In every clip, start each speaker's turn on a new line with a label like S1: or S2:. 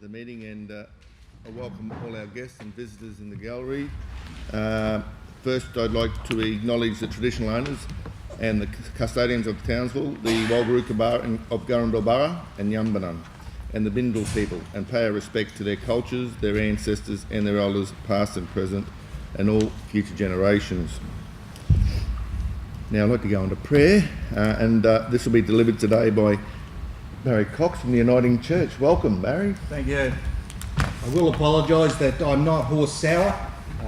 S1: The meeting, and I welcome all our guests and visitors in the gallery. First, I'd like to acknowledge the traditional owners and the custodians of Townsville, the Walgaruka of Gurrumbil Borough and Yumbanan, and the Bindal people, and pay our respect to their cultures, their ancestors and their elders, past and present, and all future generations. Now I'd like to go into prayer, and this will be delivered today by Barry Cox from the Uniting Church. Welcome, Barry.
S2: Thank you. I will apologise that I'm not horse sour.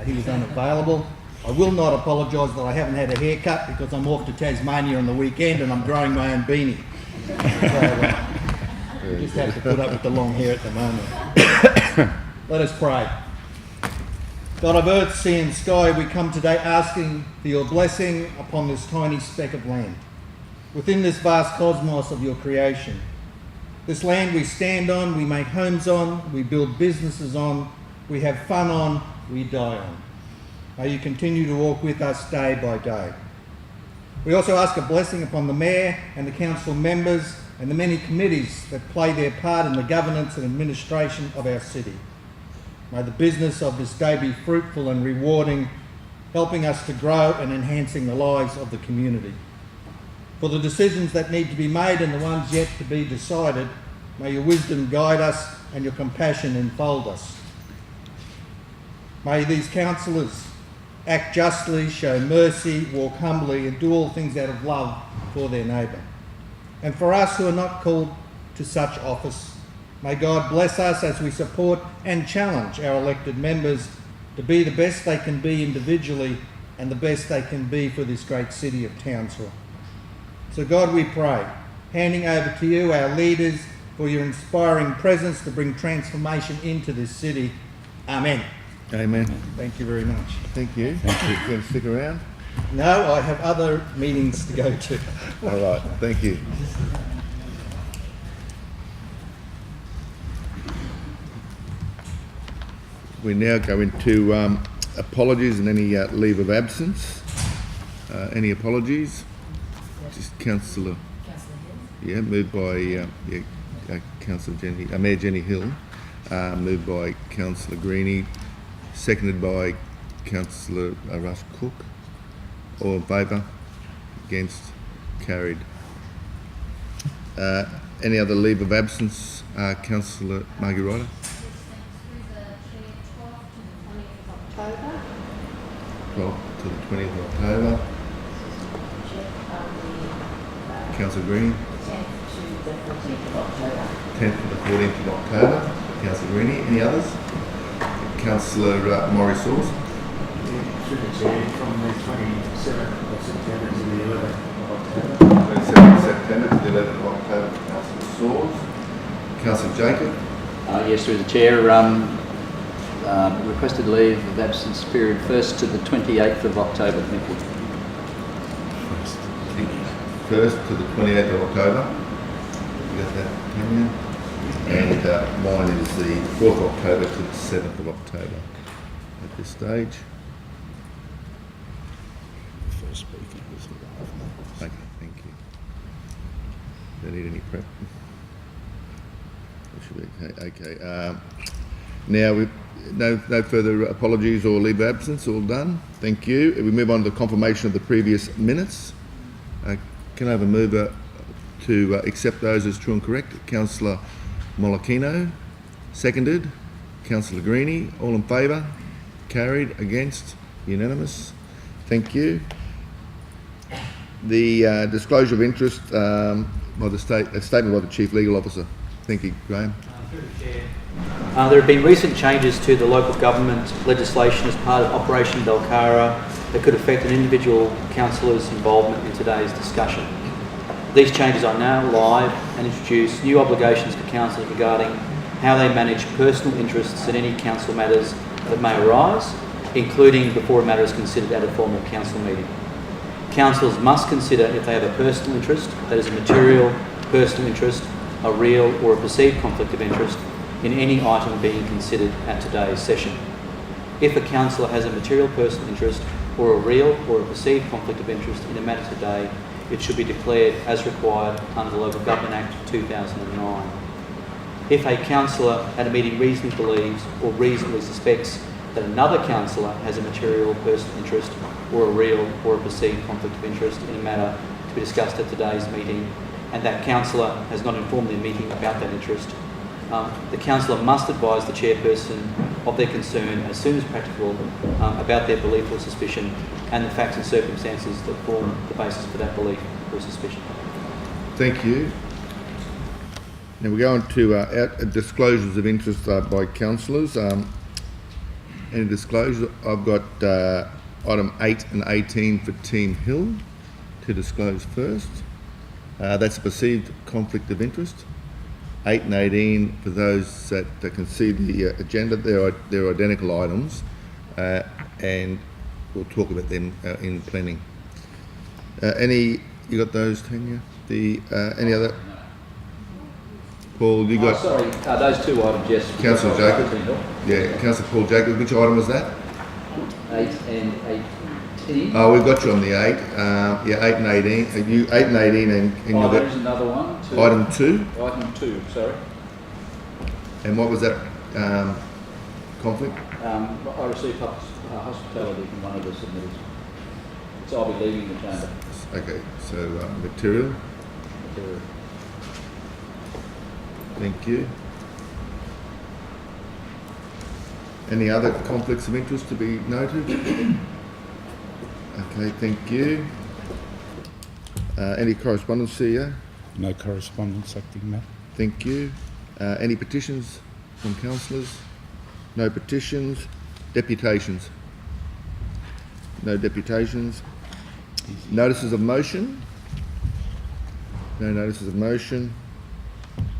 S2: He was unavailable. I will not apologise that I haven't had a haircut because I'm off to Tasmania on the weekend and I'm growing my own beanie. So, just have to put up with the long hair at the moment. Let us pray. God of earth, sea and sky, we come today asking for your blessing upon this tiny speck of land, within this vast cosmos of your creation. This land we stand on, we make homes on, we build businesses on, we have fun on, we die on. May you continue to walk with us day by day. We also ask a blessing upon the Mayor and the Council members and the many committees that play their part in the governance and administration of our city. May the business of this day be fruitful and rewarding, helping us to grow and enhancing the lives of the community. For the decisions that need to be made and the ones yet to be decided, may your wisdom guide us and your compassion enfold us. May these councillors act justly, show mercy, walk humbly and do all things out of love for their neighbour. And for us who are not called to such office, may God bless us as we support and challenge our elected members to be the best they can be individually and the best they can be for this great city of Townsville. So God, we pray, handing over to you our leaders for your inspiring presence to bring transformation into this city. Amen.
S1: Amen.
S2: Thank you very much.
S1: Thank you. Thank you. You going to stick around?
S2: No, I have other meetings to go to.
S1: All right. Thank you. We now go into apologies and any leave of absence. Any apologies? Just Councillor. Yeah, moved by Councillor Mayor Jenny Hill. Moved by Councillor Greenie. Seconded by Councillor Russ Cook. All in favour? Against? Carried. Any other leave of absence? Councillor Margie Ryder. 12th to the 20th of October. Councillor Green. 10th to the 14th of October. Councillor Greenie. Any others? Councillor Morris Sauce.
S3: Through the chair, from the 27th of September to the 11th of October.
S1: 27th of September to the 11th of October. Councillor Sauce. Councillor Jacob.
S4: Yes, through the chair. Requested leave of absence period 1st to the 28th of October. Thank you.
S1: 1st to the 28th of October. You got that, Tanya? And mine is the 4th of October to the 7th of October at this stage.
S3: First speaking was
S1: Okay, thank you. Don't need any prep. That should be okay. Okay. Now we've no further apologies or leave of absence. All done. Thank you. We move on to the confirmation of the previous minutes. Can I have a mover to accept those as true and correct? Councillor Molokino, seconded. Councillor Greenie, all in favour? Carried. Against? Unanimous. Thank you. The disclosure of interest by the statement by the Chief Legal Officer. Thank you, Graham.
S4: Through the chair. There have been recent changes to the local government legislation as part of Operation Belcara that could affect an individual councillor's involvement in today's discussion. These changes are now live and introduce new obligations for councillors regarding how they manage personal interests in any council matters that may arise, including before a matter is considered at a formal council meeting. Councillors must consider if they have a personal interest, that is a material personal interest, a real or a perceived conflict of interest in any item being considered at today's session. If a councillor has a material personal interest or a real or a perceived conflict of interest in a matter today, it should be declared as required under the Local Government Act 2009. if a councillor at a meeting reasonably believes or reasonably suspects that another councillor has a material personal interest or a real or a perceived conflict of interest in a matter to be discussed at today's meeting, and that councillor has not informed the meeting about that interest, the councillor must advise the chairperson of their concern as soon as practicable about their belief or suspicion and the facts and circumstances that form the basis for that belief or suspicion.
S1: Thank you. Now we go on to disclosures of interest by councillors. Any disclosure? I've got item 8 and 18 for Team Hill to disclose first. That's a perceived conflict of interest. 8 and 18, for those that can see the agenda, they're identical items, and we'll talk about them in planning. You got those, Tanya? Any other? Paul, you got?
S5: Sorry, those two items, yes.
S1: Councillor Jacob. Yeah, Councillor Paul Jacob. Which item was that?
S5: 8 and 18.
S1: Oh, we've got you on the 8. Yeah, 8 and 18. You 8 and 18, and you've got
S5: There's another one.
S1: item 2.
S5: Item 2, sorry.
S1: And what was that conflict?
S5: I received hospitality from one of the submitters. So I'll be leaving the chamber.
S1: Okay, so material. Thank you. Any other conflicts of interest to be noted? Okay, thank you. Any correspondence, CEO?
S6: No correspondence, acting matter.
S1: Thank you. Any petitions from councillors? No petitions. Deputations? No deputations. Notices of motion? No notices of motion.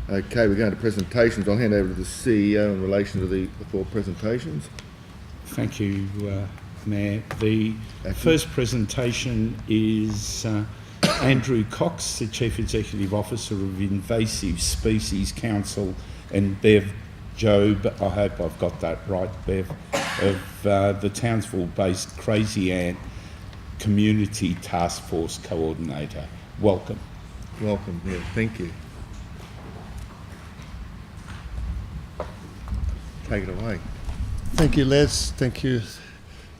S1: Okay, we're going to presentations. I'll hand over to the CEO in relation to the 4 presentations.
S6: Thank you, Mayor. The first presentation is Andrew Cox, the Chief Executive Officer of Invasive Species Council, and Bev Job, I hope I've got that right, Bev, of the Townsville-based Crazy Ant Community Task Force Coordinator. Welcome.
S1: Welcome, yeah, thank you. Take it away.
S7: Thank you, Les. Thank you,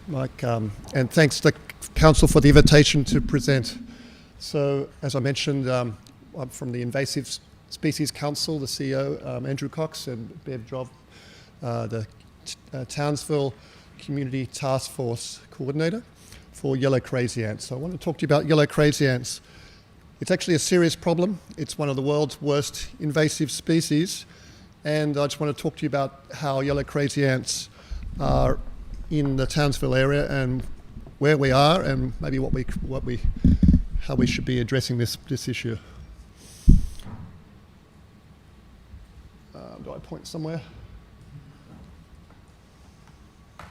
S7: Mike. And thanks to the Council for the invitation to present. So, as I mentioned, I'm from the Invasive Species Council, the CEO, Andrew Cox, and Bev Job, the Townsville Community Task Force Coordinator for yellow crazy ants. So I want to talk to you about yellow crazy ants. It's actually a serious problem. It's one of the world's worst invasive species. And I just want to talk to you about how yellow crazy ants are in the Townsville area and where we are, and maybe how we should be addressing this issue. Do I point somewhere?
S1: I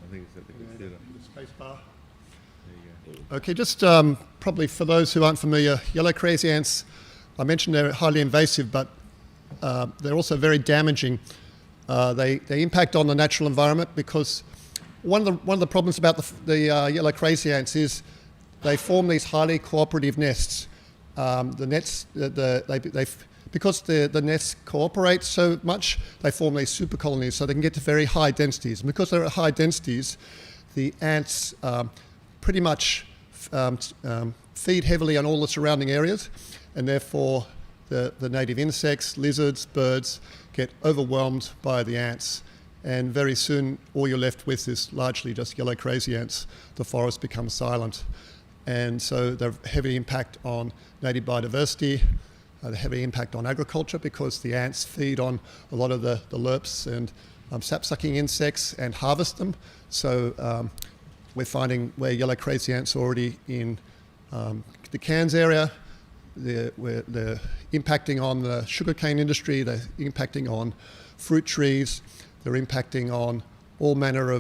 S1: think it's at the computer.
S7: The space bar.
S1: There you go.
S7: Okay, just probably for those who aren't familiar, yellow crazy ants, I mentioned they're highly invasive, but they're also very damaging. They impact on the natural environment because one of the problems about the yellow crazy ants is they form these highly cooperative nests. The nets, because the nests cooperate so much, they form these super colonies, so they can get to very high densities. And because they're at high densities, the ants pretty much feed heavily on all the surrounding areas, and therefore the native insects, lizards, birds get overwhelmed by the ants. And very soon, all you're left with is largely just yellow crazy ants. The forest becomes silent. And so they have heavy impact on native biodiversity, the heavy impact on agriculture because the ants feed on a lot of the lerps and sap-sucking insects and harvest them. So we're finding where yellow crazy ants are already in the Cairns area. They're impacting on the sugarcane industry, they're impacting on fruit trees, they're impacting on all manner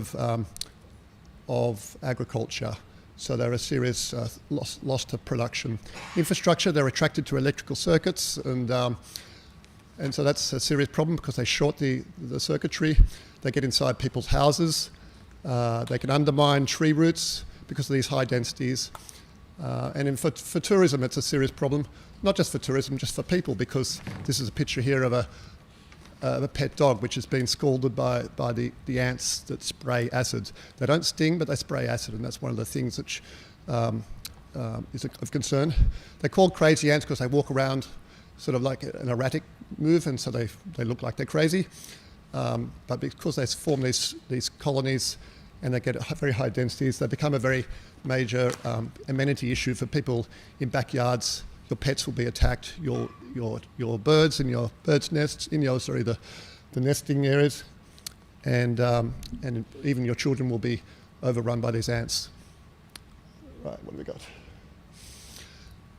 S7: of agriculture. So they're a serious loss to production infrastructure. They're attracted to electrical circuits, and so that's a serious problem because they short the circuitry. They get inside people's houses. They can undermine tree roots because of these high densities. For tourism, it's a serious problem. Not just for tourism, just for people, because this is a picture here of a pet dog which has been scalded by the ants that spray acid. They don't sting, but they spray acid, and that's one of the things which is of concern. They're called crazy ants because they walk around sort of like an erratic move, and so they look like they're crazy. But because they form these colonies and they get very high densities, they become a very major amenity issue for people in backyards. Your pets will be attacked, your birds and your birds' nests, the nesting areas, and even your children will be overrun by these ants. Right, what have we got?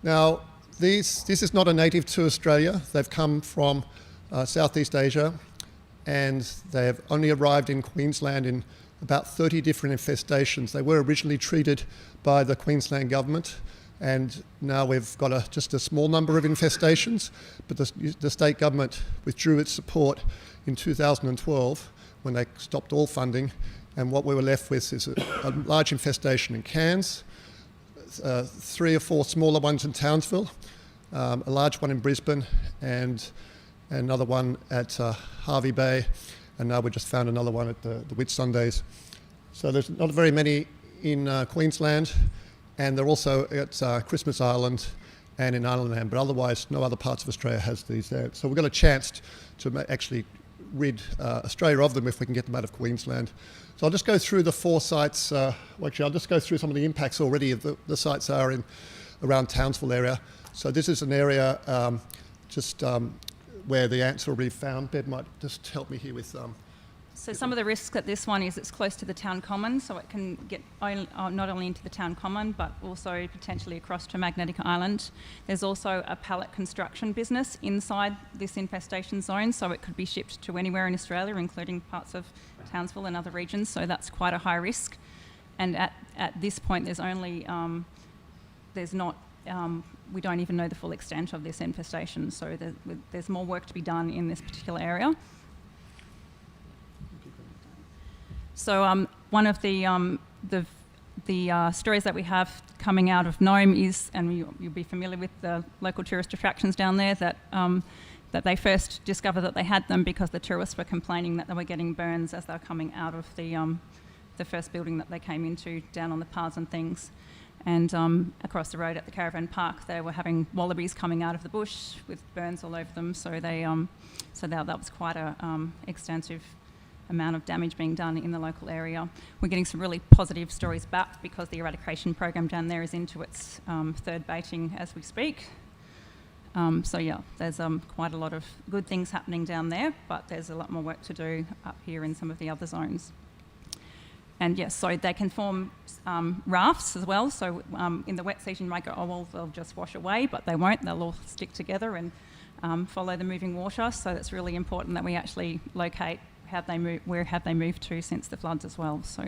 S7: Now, this is not a native to Australia. They've come from Southeast Asia, and they have only arrived in Queensland in about 30 different infestations. They were originally treated by the Queensland government, and now we've got just a small number of infestations, but the state government withdrew its support in 2012 when they stopped all funding, and what we were left with is a large infestation in Cairns, 3 or 4 smaller ones in Townsville, a large one in Brisbane, and another one at Harvey Bay, and now we just found another one at the Whitsundays. So there's not very many in Queensland, and they're also at Christmas Island and in Island Land, but otherwise no other parts of Australia has these there. So we've got a chance to actually rid Australia of them if we can get them out of Queensland. So I'll just go through the 4 sites. Actually, I'll just go through some of the impacts already of the sites are in around Townsville area. So this is an area where the ants are already found. Bev might just help me here with...
S8: So some of the risks at this one is it's close to the town common, so it can get not only into the town common, but also potentially across to Magnetic Island. There's also a pallet construction business inside this infestation zone, so it could be shipped to anywhere in Australia, including parts of Townsville and other regions, so that's quite a high risk. And at this point, there's only, we don't even know the full extent of this infestation, so there's more work to be done in this particular area. So one of the stories that we have coming out of Nome is, and you'll be familiar with the local tourist attractions down there, that they first discovered that they had them because the tourists were complaining that they were getting burns as they were coming out of the first building that they came into, down on the paths and things. And across the road at the caravan park, they were having wallabies coming out of the bush with burns all over them. So that was quite a extensive amount of damage being done in the local area. We're getting some really positive stories back because the eradication program down there is into its 3rd baiting as we speak. So yeah, there's quite a lot of good things happening down there, but there's a lot more work to do up here in some of the other zones. And yes, so they can form rafts as well. So in the wet season, you might go, oh, well, they'll just wash away, but they won't. They'll all stick together and follow the moving water. So it's really important that we actually locate where have they moved to since the floods as well. So.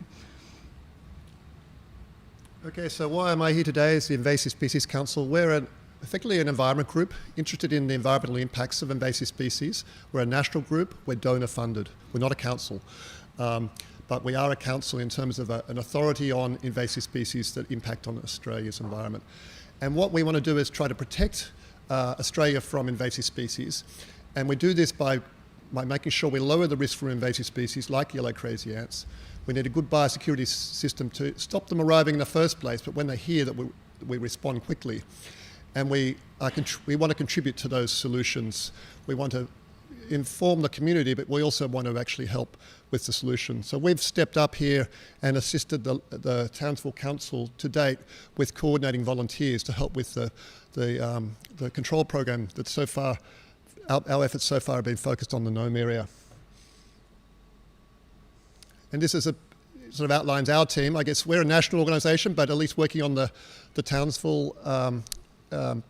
S7: Okay, so why am I here today as the Invasive Species Council? We're effectively an environment group interested in the environmental impacts of invasive species. We're a national group, we're donor funded. We're not a council. But we are a council in terms of an authority on invasive species that impact on Australia's environment. And what we want to do is try to protect Australia from invasive species. And we do this by making sure we lower the risk from invasive species like yellow crazy ants. We need a good biosecurity system to stop them arriving in the first place, but when they're here, that we respond quickly. And we want to contribute to those solutions. We want to inform the community, but we also want to actually help with the solution. So we've stepped up here and assisted the Townsville Council to date with coordinating volunteers to help with the control program that so far, our efforts so far have been focused on the Nome area. And this is sort of outlines our team. I guess we're a national organisation, but at least working on the Townsville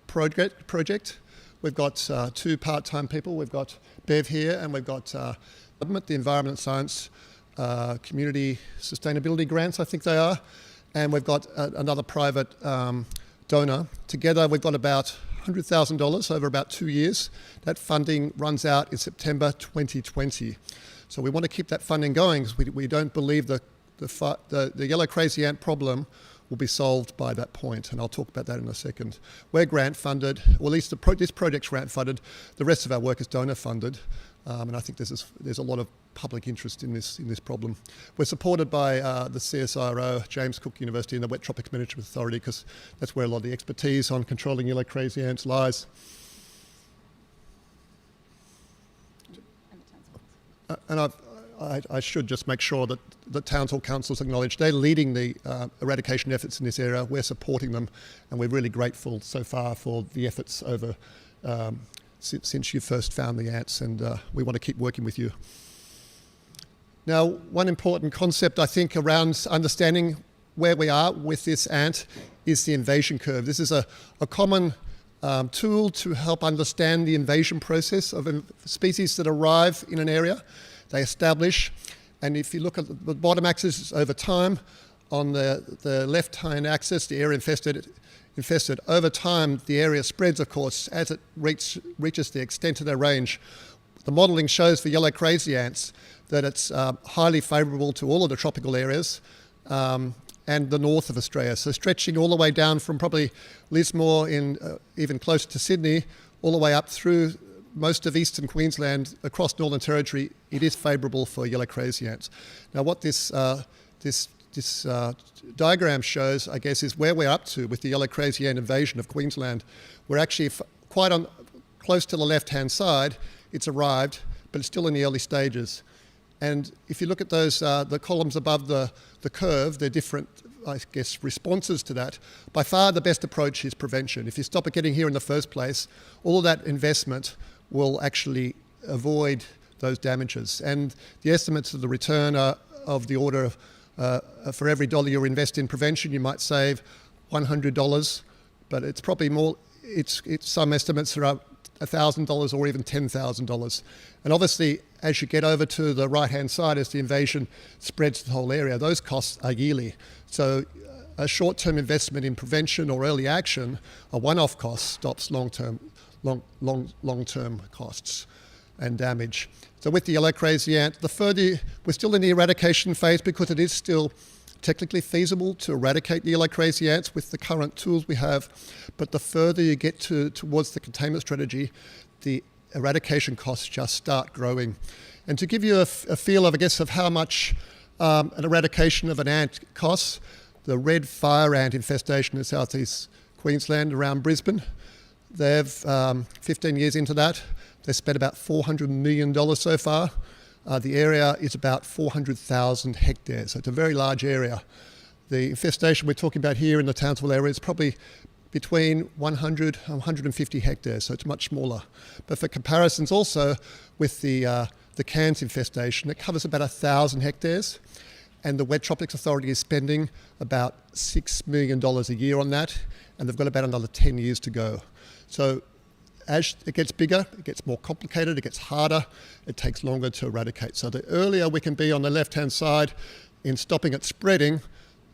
S7: project. We've got 2 part-time people. We've got Bev here, and we've got government, the Environment Science, Community Sustainability Grants, I think they are, and we've got another private donor. Together, we've got about $100,000 over about 2 years. That funding runs out in September 2020. So we want to keep that funding going because we don't believe the yellow crazy ant problem will be solved by that point, and I'll talk about that in a second. We're grant funded, or at least this project's grant funded. The rest of our work is donor funded, and I think there's a lot of public interest in this problem. We're supported by the CSIRO, James Cook University, and the Wet Tropics Management Authority, because that's where a lot of the expertise on controlling yellow crazy ants lies. And I should just make sure that the Townsville Council's acknowledged they're leading the eradication efforts in this area. We're supporting them, and we're really grateful so far for the efforts over since you first found the ants, and we want to keep working with you. Now, one important concept, I think, around understanding where we are with this ant is the invasion curve. This is a common tool to help understand the invasion process of species that arrive in an area. They establish, and if you look at the bottom axis over time, on the left-hand axis, the area infested, over time the area spreads, of course, as it reaches the extent of their range. The modelling shows for yellow crazy ants that it's highly favourable to all of the tropical areas and the north of Australia. So stretching all the way down from probably Lismore in even closer to Sydney, all the way up through most of eastern Queensland, across Northern Territory, it is favourable for yellow crazy ants. Now what this diagram shows, I guess, is where we're up to with the yellow crazy ant invasion of Queensland. We're actually quite close to the left-hand side. It's arrived, but it's still in the early stages. And if you look at those, the columns above the curve, they're different, I guess, responses to that. By far the best approach is prevention. If you stop it getting here in the first place, all of that investment will actually avoid those damages. And the estimates of the return are of the order of, for every dollar you invest in prevention, you might save $100, but it's probably more, it's some estimates are up $1,000 or even $10,000. And obviously, as you get over to the right-hand side, as the invasion spreads to the whole area, those costs are yearly. So a short-term investment in prevention or early action, a one-off cost, stops long-term costs and damage. So with the yellow crazy ant, we're still in the eradication phase because it is still technically feasible to eradicate the yellow crazy ants with the current tools we have, but the further you get towards the containment strategy, the eradication costs just start growing. And to give you a feel of, I guess, of how much an eradication of an ant costs, the red fire ant infestation in southeast Queensland around Brisbane, they've 15 years into that, they've spent about $400 million so far. The area is about 400,000 hectares, so it's a very large area. The infestation we're talking about here in the Townsville area is probably between 100 and 150 hectares, so it's much smaller. But for comparisons also with the Cairns infestation, it covers about 1,000 hectares, and the Wet Tropics Authority is spending about $6 million a year on that, and they've got about another 10 years to go. So as it gets bigger, it gets more complicated, it gets harder, it takes longer to eradicate. So the earlier we can be on the left-hand side in stopping it spreading,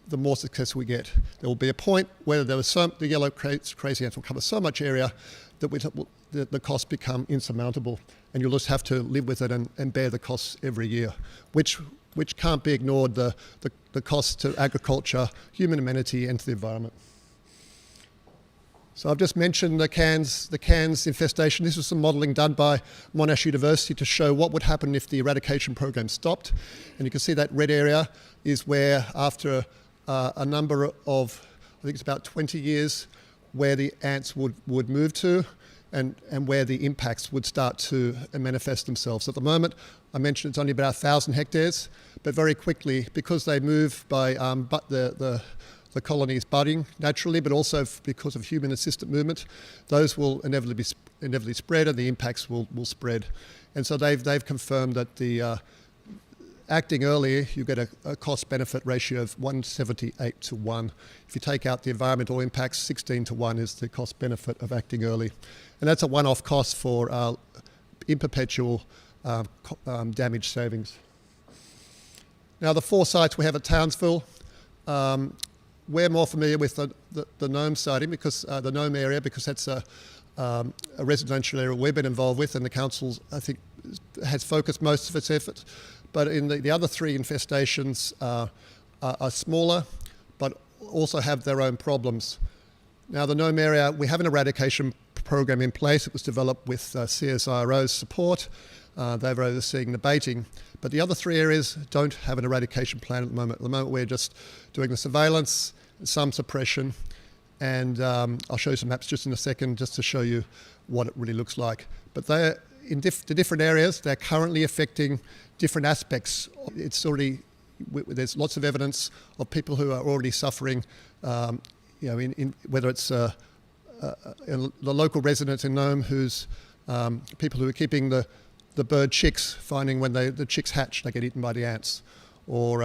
S7: the more success we get. There will be a point where the yellow crazy ants will cover so much area that the costs become insurmountable, and you'll just have to live with it and bear the costs every year, which can't be ignored, the costs to agriculture, human amenity, and to the environment. So I've just mentioned the Cairns infestation. This was some modelling done by Monash University to show what would happen if the eradication program stopped. And you can see that red area is where, after a number of, I think it's about 20 years, where the ants would move to and where the impacts would start to manifest themselves. At the moment, I mentioned it's only about 1,000 hectares, but very quickly, because they move by the colony is budding naturally, but also because of human assisted movement, those will inevitably spread, and the impacts will spread. And so they've confirmed that the acting early, you get a cost-benefit ratio of 178 to 1. If you take out the environmental impacts, 16 to 1 is the cost-benefit of acting early. And that's a one-off cost for in perpetual damage savings. Now, the 4 sites we have at Townsville, we're more familiar with the Nome siting, because the Nome area, because that's a residential area we've been involved with, and the council, I think, has focused most of its efforts. But in the other 3 infestations are smaller, but also have their own problems. Now, the Nome area, we have an eradication program in place. It was developed with CSIRO's support. They're overseeing the baiting. But the other 3 areas don't have an eradication plan at the moment. At the moment, we're just doing the surveillance, some suppression, and I'll show you some maps just in a second just to show you what it really looks like. But they're in the different areas. They're currently affecting different aspects. It's already, there's lots of evidence of people who are already suffering, in whether it's the local residents in Nome who's people who are keeping the bird chicks, finding when the chicks hatch, they get eaten by the ants, or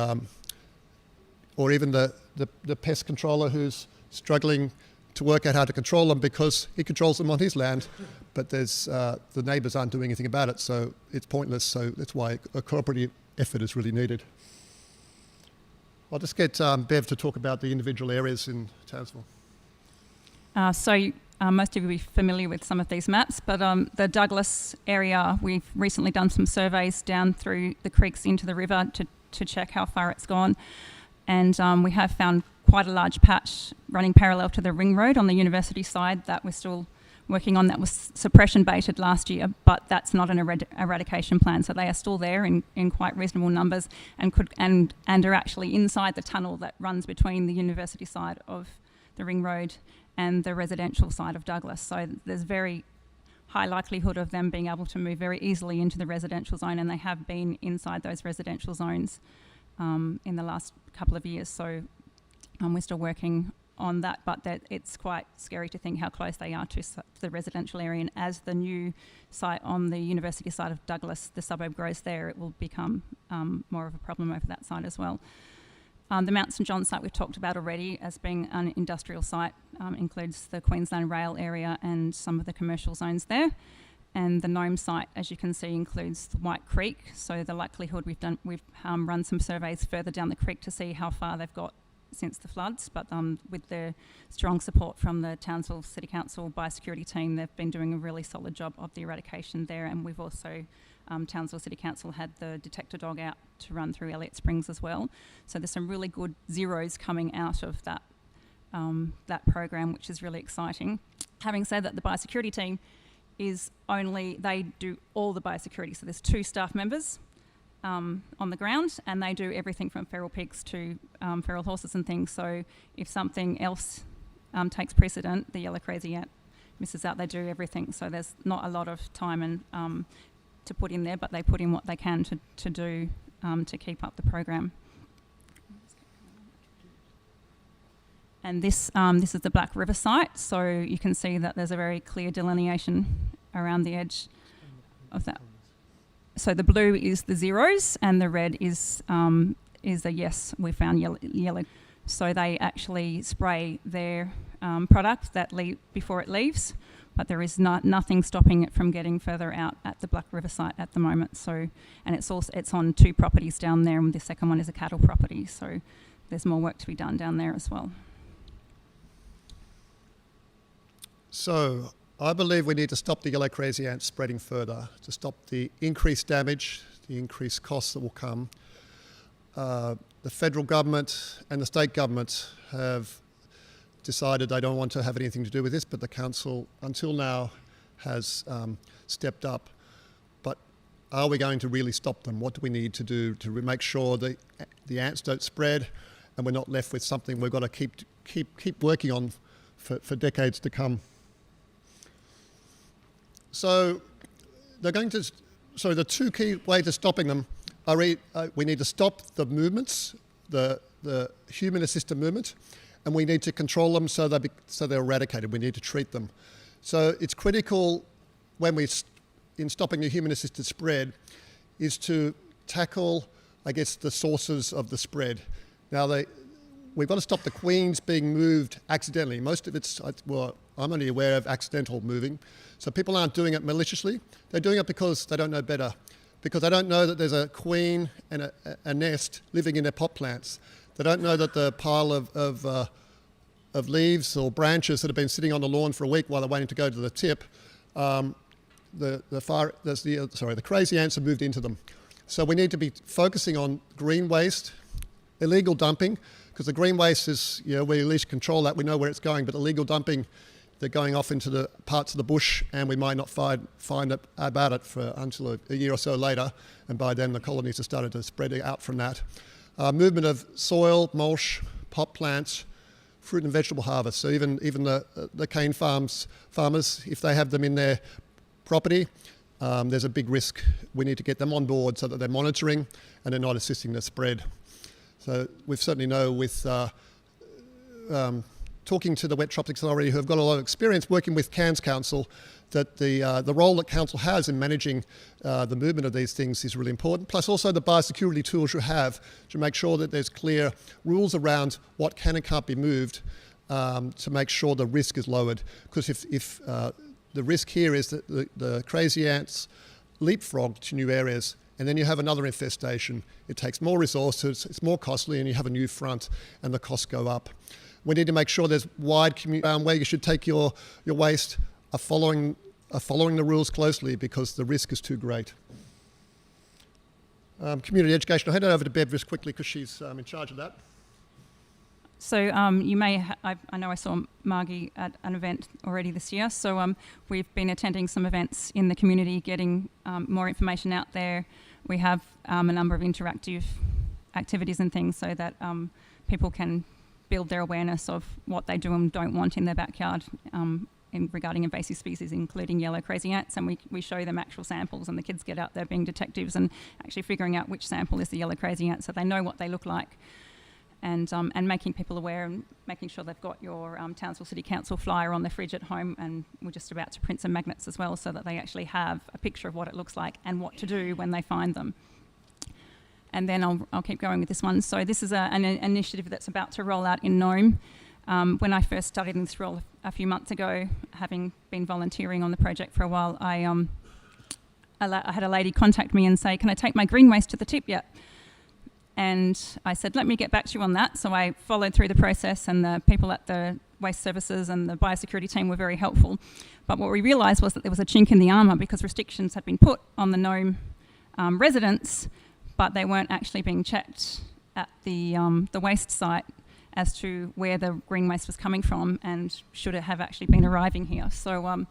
S7: even the pest controller who's struggling to work out how to control them because he controls them on his land, but there's the neighbours aren't doing anything about it, so it's pointless. So that's why a cooperative effort is really needed. I'll just get Bev to talk about the individual areas in Townsville.
S8: Most of you will be familiar with some of these maps, but the Douglas area, we've recently done some surveys down through the creeks into the river to check how far it's gone. And we have found quite a large patch running parallel to the ring road on the university side that we're still working on. That was suppression baited last year, but that's not an eradication plan. So they are still there in quite reasonable numbers and are actually inside the tunnel that runs between the university side of the ring road and the residential side of Douglas. So there's very high likelihood of them being able to move very easily into the residential zone, and they have been inside those residential zones in the last couple of years. So we're still working on that, but it's quite scary to think how close they are to the residential area. And as the new site on the university side of Douglas, the suburb grows there, it will become more of a problem over that side as well. The Mount St John site we've talked about already as being an industrial site, includes the Queensland Rail area and some of the commercial zones there. And the Nome site, as you can see, includes the White Creek. So the likelihood we've run some surveys further down the creek to see how far they've got since the floods, but with the strong support from the Townsville City Council biosecurity team, they've been doing a really solid job of the eradication there. And we've also, Townsville City Council had the detector dog out to run through Elliott Springs as well. So there's some really good zeros coming out of that program, which is really exciting. Having said that, the biosecurity team they do all the biosecurity. So there's 2 staff members on the ground, and they do everything from feral pigs to feral horses and things. So if something else takes precedent, the yellow crazy ant misses out. They do everything. So there's not a lot of time and to put in there, but they put in what they can to do to keep up the program. And this is the Black River site. So you can see that there's a very clear delineation around the edge of that. So the blue is the zeros and the red is a yes, we found yellow. So they actually spray their product before it leaves, but there is nothing stopping it from getting further out at the Black River site at the moment. So, and it's on 2 properties down there, and the second one is a cattle property. So there's more work to be done down there as well.
S7: So I believe we need to stop the yellow crazy ant spreading further, to stop the increased damage, the increased costs that will come. The federal government and the state government have decided they don't want to have anything to do with this, but the council until now has stepped up. But are we going to really stop them? What do we need to do to make sure that the ants don't spread and we're not left with something we've got to keep working on for decades to come? So the 2 key ways of stopping them are we need to stop the movements, the human-assisted movement, and we need to control them so they're eradicated. We need to treat them. So it's critical in stopping the human-assisted spread is to tackle, I guess, the sources of the spread. Now we've got to stop the queens being moved accidentally. Most of it's, I'm only aware of accidental moving. So people aren't doing it maliciously. They're doing it because they don't know better, because they don't know that there's a queen and a nest living in their pot plants. They don't know that the pile of leaves or branches that have been sitting on the lawn for a week while they're waiting to go to the tip, the crazy ants have moved into them. So we need to be focusing on green waste, illegal dumping, because the green waste is, we at least control that, we know where it's going, but illegal dumping, they're going off into the parts of the bush, and we might not find about it until a year or so later, and by then the colonies have started to spread out from that. Movement of soil, mulch, pot plants, fruit and vegetable harvest. So even the cane farmers, if they have them in their property, there's a big risk. We need to get them on board so that they're monitoring and they're not assisting the spread. So we certainly know with talking to the Wet Tropics Authority, who have got a lot of experience working with Cairns Council, that the role that council has in managing the movement of these things is really important. Plus also the biosecurity tools you have to make sure that there's clear rules around what can and can't be moved to make sure the risk is lowered. Because if the risk here is that the crazy ants leapfrog to new areas, and then you have another infestation. It takes more resources, it's more costly, and you have a new front, and the costs go up. We need to make sure there's wide where you should take your waste are following the rules closely, because the risk is too great. Community education. I'll hand it over to Bev just quickly because she's in charge of that.
S8: So you may, I know I saw Margie at an event already this year, so we've been attending some events in the community, getting more information out there. We have a number of interactive activities and things so that people can build their awareness of what they do and don't want in their backyard regarding invasive species, including yellow crazy ants, and we show them actual samples, and the kids get out there being detectives and actually figuring out which sample is the yellow crazy ant so they know what they look like. And making people aware and making sure they've got your Townsville City Council flyer on the fridge at home, and we're just about to print some magnets as well so that they actually have a picture of what it looks like and what to do when they find them. And then I'll keep going with this one. So this is an initiative that's about to roll out in Nome. When I first started in this role a few months ago, having been volunteering on the project for a while, I had a lady contact me and say, "Can I take my green waste to the tip yet?" And I said, "Let me get back to you on that." So I followed through the process, and the people at the Waste Services and the biosecurity team were very helpful. But what we realised was that there was a chink in the armour, because restrictions had been put on the Nome residents, but they weren't actually being checked at the waste site as to where the green waste was coming from and should it have actually been arriving here. So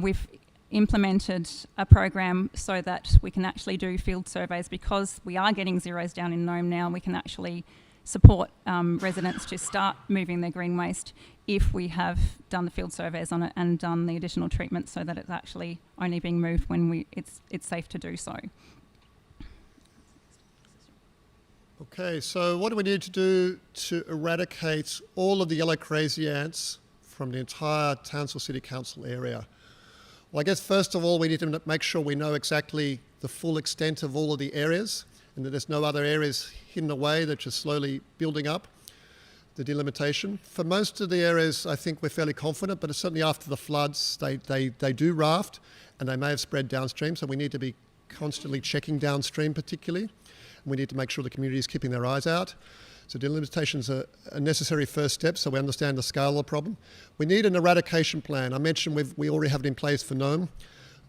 S8: we've implemented a program so that we can actually do field surveys, because we are getting zeros down in Nome now. We can actually support residents to start moving their green waste if we have done the field surveys on it and done the additional treatment, so that it's actually only being moved when it's safe to do so.
S7: Okay, so what do we need to do to eradicate all of the yellow crazy ants from the entire Townsville City Council area? Well, I guess first of all, we need to make sure we know exactly the full extent of all of the areas, and that there's no other areas hidden away that are slowly building up, the delimitation. For most of the areas, I think we're fairly confident, but certainly after the floods, they do raft, and they may have spread downstream, so we need to be constantly checking downstream particularly. We need to make sure the community is keeping their eyes out. So delimitation is a necessary first step, so we understand the scale of the problem. We need an eradication plan. I mentioned we already have it in place for Nome,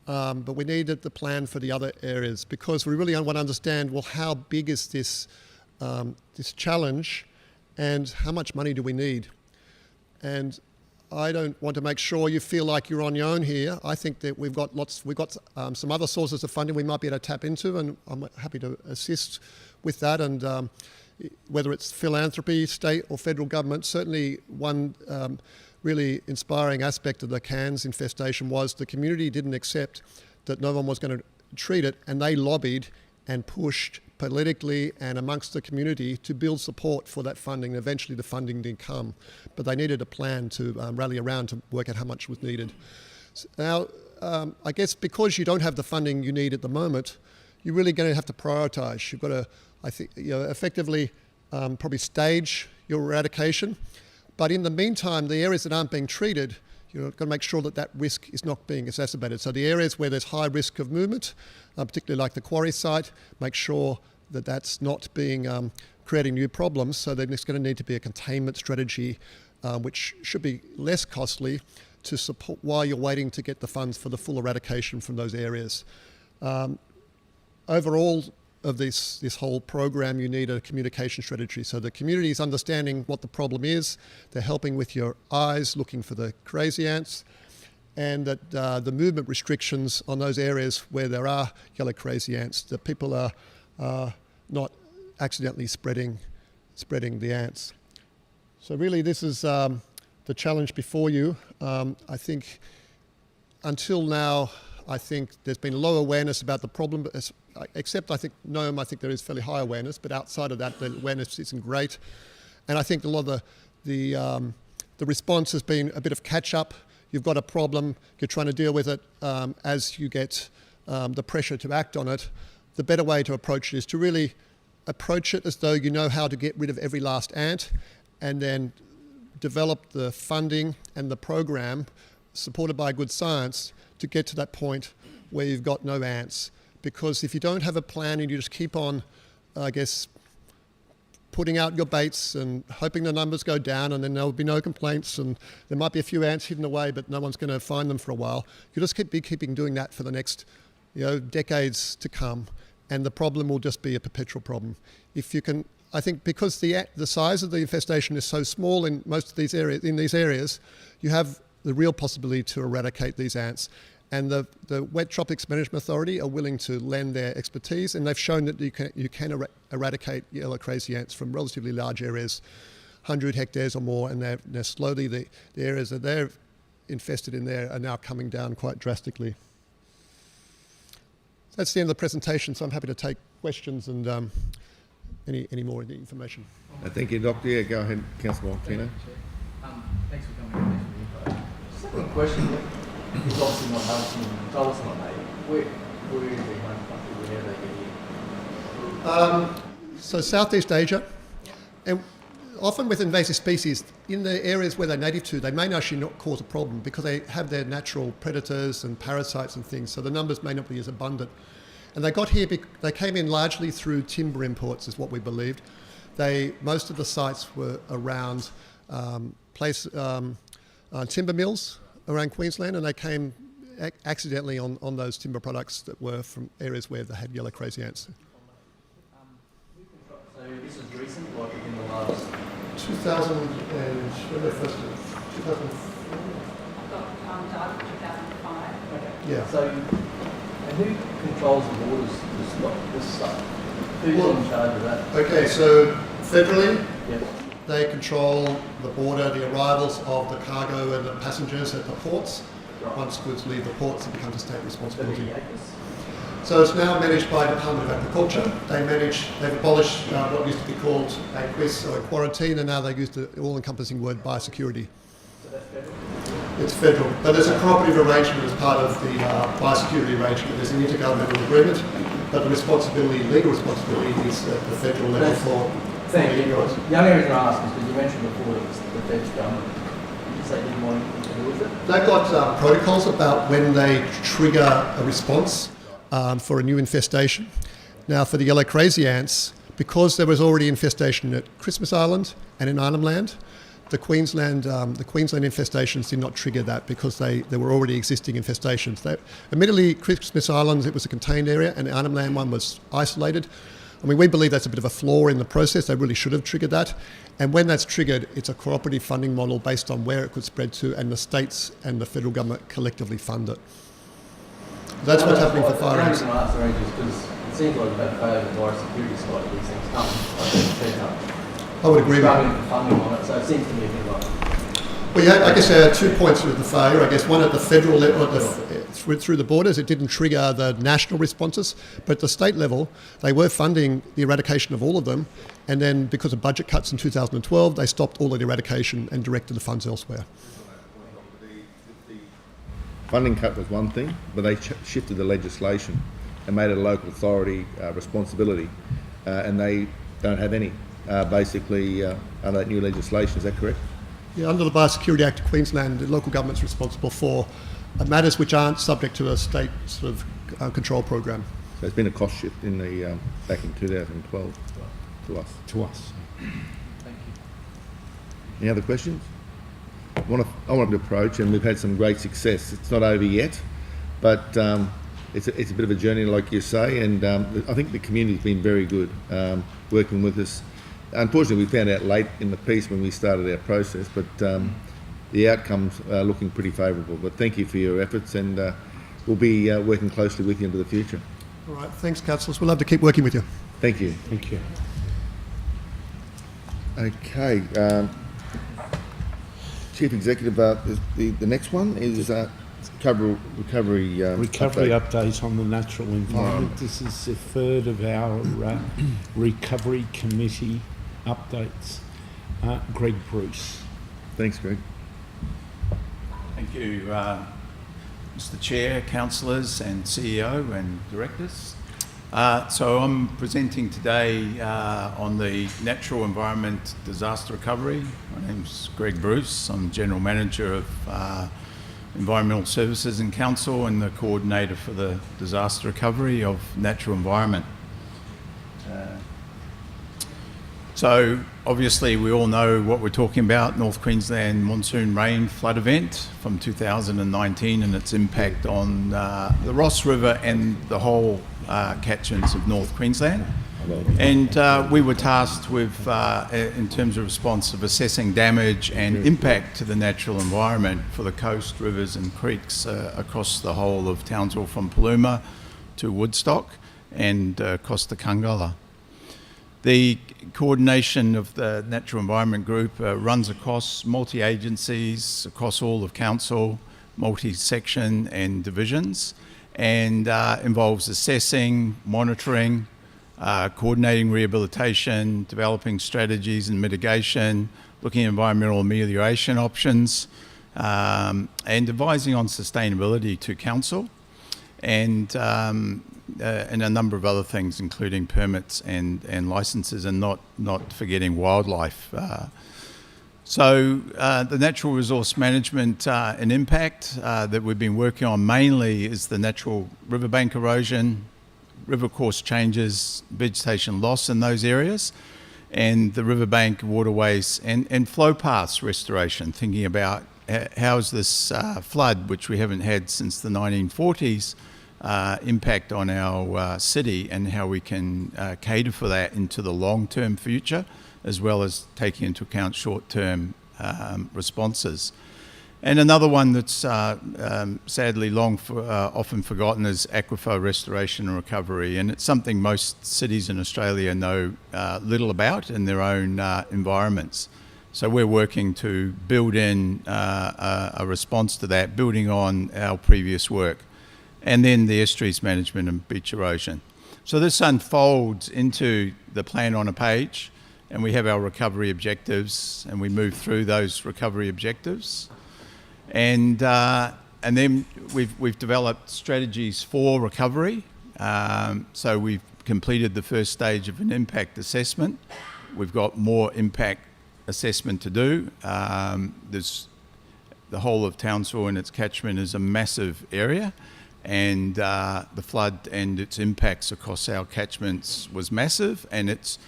S7: but we needed the plan for the other areas, because we really want to understand, well, how big is this challenge, and how much money do we need? And I don't want to make sure you feel like you're on your own here. I think that we've got some other sources of funding we might be able to tap into, and I'm happy to assist with that. And whether it's philanthropy, state or federal government, certainly one really inspiring aspect of the Cairns infestation was the community didn't accept that no one was going to treat it, and they lobbied and pushed politically and amongst the community to build support for that funding. Eventually the funding didn't come, but they needed a plan to rally around to work out how much was needed. Now, I guess because you don't have the funding you need at the moment, you're really going to have to prioritise. You've got to, I think, effectively probably stage your eradication, but in the meantime, the areas that aren't being treated, you've got to make sure that that risk is not being exacerbated. So the areas where there's high risk of movement, particularly like the quarry site, make sure that that's not being creating new problems. So then there's going to need to be a containment strategy, which should be less costly to support while you're waiting to get the funds for the full eradication from those areas. Overall, of this whole program, you need a communication strategy. So the community is understanding what the problem is. They're helping with your eyes, looking for the crazy ants, and that the movement restrictions on those areas where there are yellow crazy ants, that people are not accidentally spreading the ants. So really this is the challenge before you. I think until now, I think there's been low awareness about the problem, but except I think Nome, I think there is fairly high awareness, but outside of that, the awareness isn't great. And I think a lot of the response has been a bit of catch up. You've got a problem, you're trying to deal with it as you get the pressure to act on it. The better way to approach it is to really approach it as though you know how to get rid of every last ant, and then develop the funding and the program supported by good science to get to that point where you've got no ants. Because if you don't have a plan and you just keep on, I guess, putting out your baits and hoping the numbers go down and then there'll be no complaints and there might be a few ants hidden away but no one's going to find them for a while, you'll just keep doing that for the next decades to come, and the problem will just be a perpetual problem. If you can, I think because the size of the infestation is so small in most of these areas, you have the real possibility to eradicate these ants. And the Wet Tropics Management Authority are willing to lend their expertise, and they've shown that you can eradicate yellow crazy ants from relatively large areas, 100 hectares or more, and they're slowly, the areas that they're infested in there are now coming down quite drastically. That's the end of the presentation, so I'm happy to take questions and any more information.
S1: Thank you, Doctor. Yeah, go ahead, Councillor Martino.
S9: Thanks for coming. Just a quick question. It's obviously not helping. It's not made. Where is the home country? Where are they getting?
S7: So Southeast Asia, and often with invasive species, in the areas where they're native to, they may actually not cause a problem because they have their natural predators and parasites and things, so the numbers may not be as abundant. And they got here, they came in largely through timber imports, is what we believed. Most of the sites were around timber mills around Queensland, and they came accidentally on those timber products that were from areas where they had yellow crazy ants.
S9: So this is recent, like in the last
S7: 2000 and when they first 2004.
S8: Data for 2005.
S9: Okay.
S7: Yeah.
S9: So, and who controls the borders to stop this stuff? Who's in charge of that?
S7: Okay, so federally,
S9: Yep.
S7: they control the border, the arrivals of the cargo and the passengers at the ports.
S9: Right.
S7: Once goods leave the ports, it becomes a state responsibility.
S9: 30 acres.
S7: So it's now managed by the Department of Agriculture. They've abolished what used to be called a quiz or a quarantine, and now they use the all-encompassing word biosecurity.
S9: So that's federal.
S7: It's federal, but there's a cooperative arrangement as part of the biosecurity arrangement. There's an intergovernmental agreement, but the responsibility, legal responsibility, is at the federal level for
S9: Thank you. The only reason I ask is because you mentioned before that the feds government, you say didn't want anything to do with it.
S7: They've got protocols about when they trigger a response for a new infestation. Now, for the yellow crazy ants, because there was already infestation at Christmas Island and in Arnhem Land, the Queensland infestations did not trigger that because there were already existing infestations. Admittedly, Christmas Island, it was a contained area, and the Arnhem Land one was isolated. I mean, we believe that's a bit of a flaw in the process. They really should have triggered that. And when that's triggered, it's a cooperative funding model based on where it could spread to, and the states and the federal government collectively fund it. That's what's happening for fire ants.
S9: The reason I ask the range is because it seems like about failure the biosecurity side of these things come. Like the feds are
S7: I would agree with
S9: struggling
S7: you.
S9: for funding on it, so it seems to me a bit like
S7: Well, yeah, I guess there are 2 points with the failure. I guess one at the federal level, through the borders, it didn't trigger the national responses, but at the state level, they were funding the eradication of all of them, and then because of budget cuts in 2012, they stopped all of the eradication and directed the funds elsewhere.
S1: Funding cut was one thing, but they shifted the legislation and made it a local authority responsibility, and they don't have any, basically, under that new legislation. Is that correct?
S7: Yeah, under the Biosecurity Act of Queensland, the local government's responsible for matters which aren't subject to a state sort of control program.
S1: So there's been a cost shift in the back in 2012 to us.
S6: To us.
S9: thank you.
S1: Any other questions? I want to approach, and we've had some great success. It's not over yet, but it's a bit of a journey, like you say, and I think the community's been very good working with us. Unfortunately, we found out late in the piece when we started our process, but the outcomes are looking pretty favourable. But thank you for your efforts, and we'll be working closely with you into the future.
S7: All right, thanks, councillors. We'll love to keep working with you.
S1: Thank you.
S6: Thank you.
S1: Okay. Chief Executive, the next one is recovery
S6: Update on the natural environment. This is the third of our recovery committee updates. Greg Bruce.
S1: Thanks, Greg.
S10: Thank you, Mr. Chair, councillors and CEO and directors. So I'm presenting today on the natural environment disaster recovery. My name's Greg Bruce. I'm General Manager of Environmental Services in Council and the Coordinator for the disaster recovery of natural environment. So obviously we all know what we're talking about, North Queensland monsoon rain flood event from 2019 and its impact on the Ross River and the whole catchments of North Queensland. And we were tasked with, in terms of response, of assessing damage and impact to the natural environment for the coast, rivers and creeks across the whole of Townsville, from Paluma to Woodstock and across the Kungala. The coordination of the Natural Environment Group runs across multi-agencies, across all of council, multi-section and divisions, and involves assessing, monitoring, coordinating rehabilitation, developing strategies and mitigation, looking at environmental amelioration options, and advising on sustainability to council, and a number of other things, including permits and licences, and not forgetting wildlife. So the natural resource management and impact that we've been working on mainly is the natural riverbank erosion, river course changes, vegetation loss in those areas, and the riverbank waterways and flow paths restoration, thinking about how's this flood, which we haven't had since the 1940s, impact on our city, and how we can cater for that into the long-term future, as well as taking into account short-term responses. And another one that's sadly often forgotten is aquifer restoration and recovery, and it's something most cities in Australia know little about in their own environments. So we're working to build in a response to that, building on our previous work. And then the estuaries management and beach erosion. So this unfolds into the plan on a page, and we have our recovery objectives, and we move through those recovery objectives. And then we've developed strategies for recovery. So we've completed the first stage of an impact assessment. We've got more impact assessment to do. There's the whole of Townsville and its catchment is a massive area, and the flood and its impacts across our catchments was massive, and it's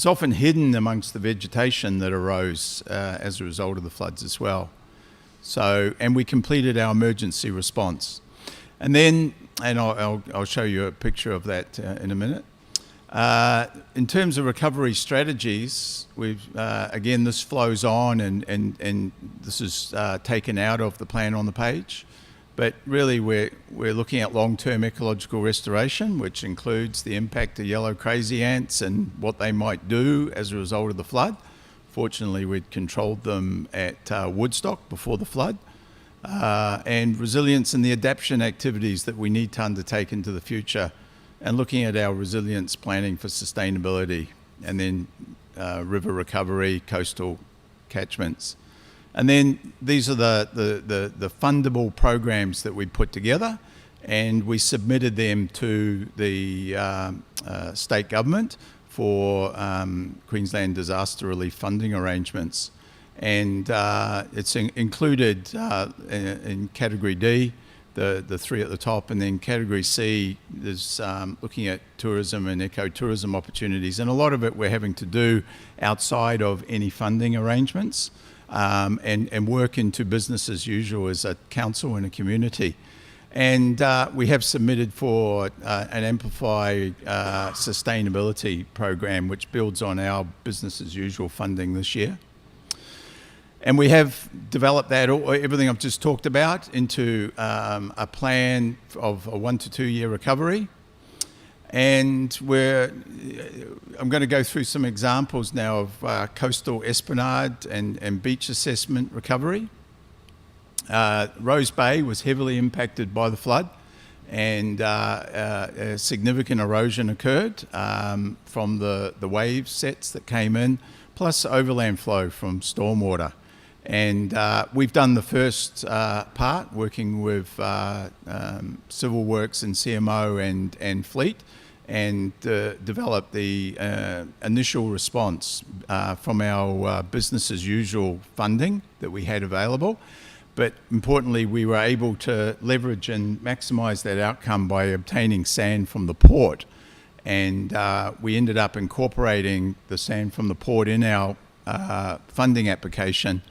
S10: often hidden amongst the vegetation that arose as a result of the floods as well. So, and we completed our emergency response. And then, and I'll show you a picture of that in a minute. In terms of recovery strategies, we've again, this flows on, and this is taken out of the plan on the page. But really, we're looking at long-term ecological restoration, which includes the impact of yellow crazy ants and what they might do as a result of the flood. Fortunately, we'd controlled them at Woodstock before the flood. And resilience and the adaptation activities that we need to undertake into the future, and looking at our resilience planning for sustainability, and then river recovery, coastal catchments. And then these are the fundable programs that we put together, and we submitted them to the state government for Queensland disaster relief funding arrangements. And it's included in Category D, the three at the top, and then Category C is looking at tourism and ecotourism opportunities. And a lot of it we're having to do outside of any funding arrangements. And work into business as usual as a council and a community. And we have submitted for an Amplify sustainability program, which builds on our business as usual funding this year. And we have developed that, everything I've just talked about, into a plan of a 1 to 2 year recovery. And I'm going to go through some examples now of coastal esplanade and beach assessment recovery. Rose Bay was heavily impacted by the flood, and a significant erosion occurred from the wave sets that came in, plus overland flow from stormwater. And we've done the first part, working with Civil Works and CMO and Fleet, and developed the initial response from our business as usual funding that we had available. But importantly, we were able to leverage and maximise that outcome by obtaining sand from the port. And we ended up incorporating the sand from the port in our funding application.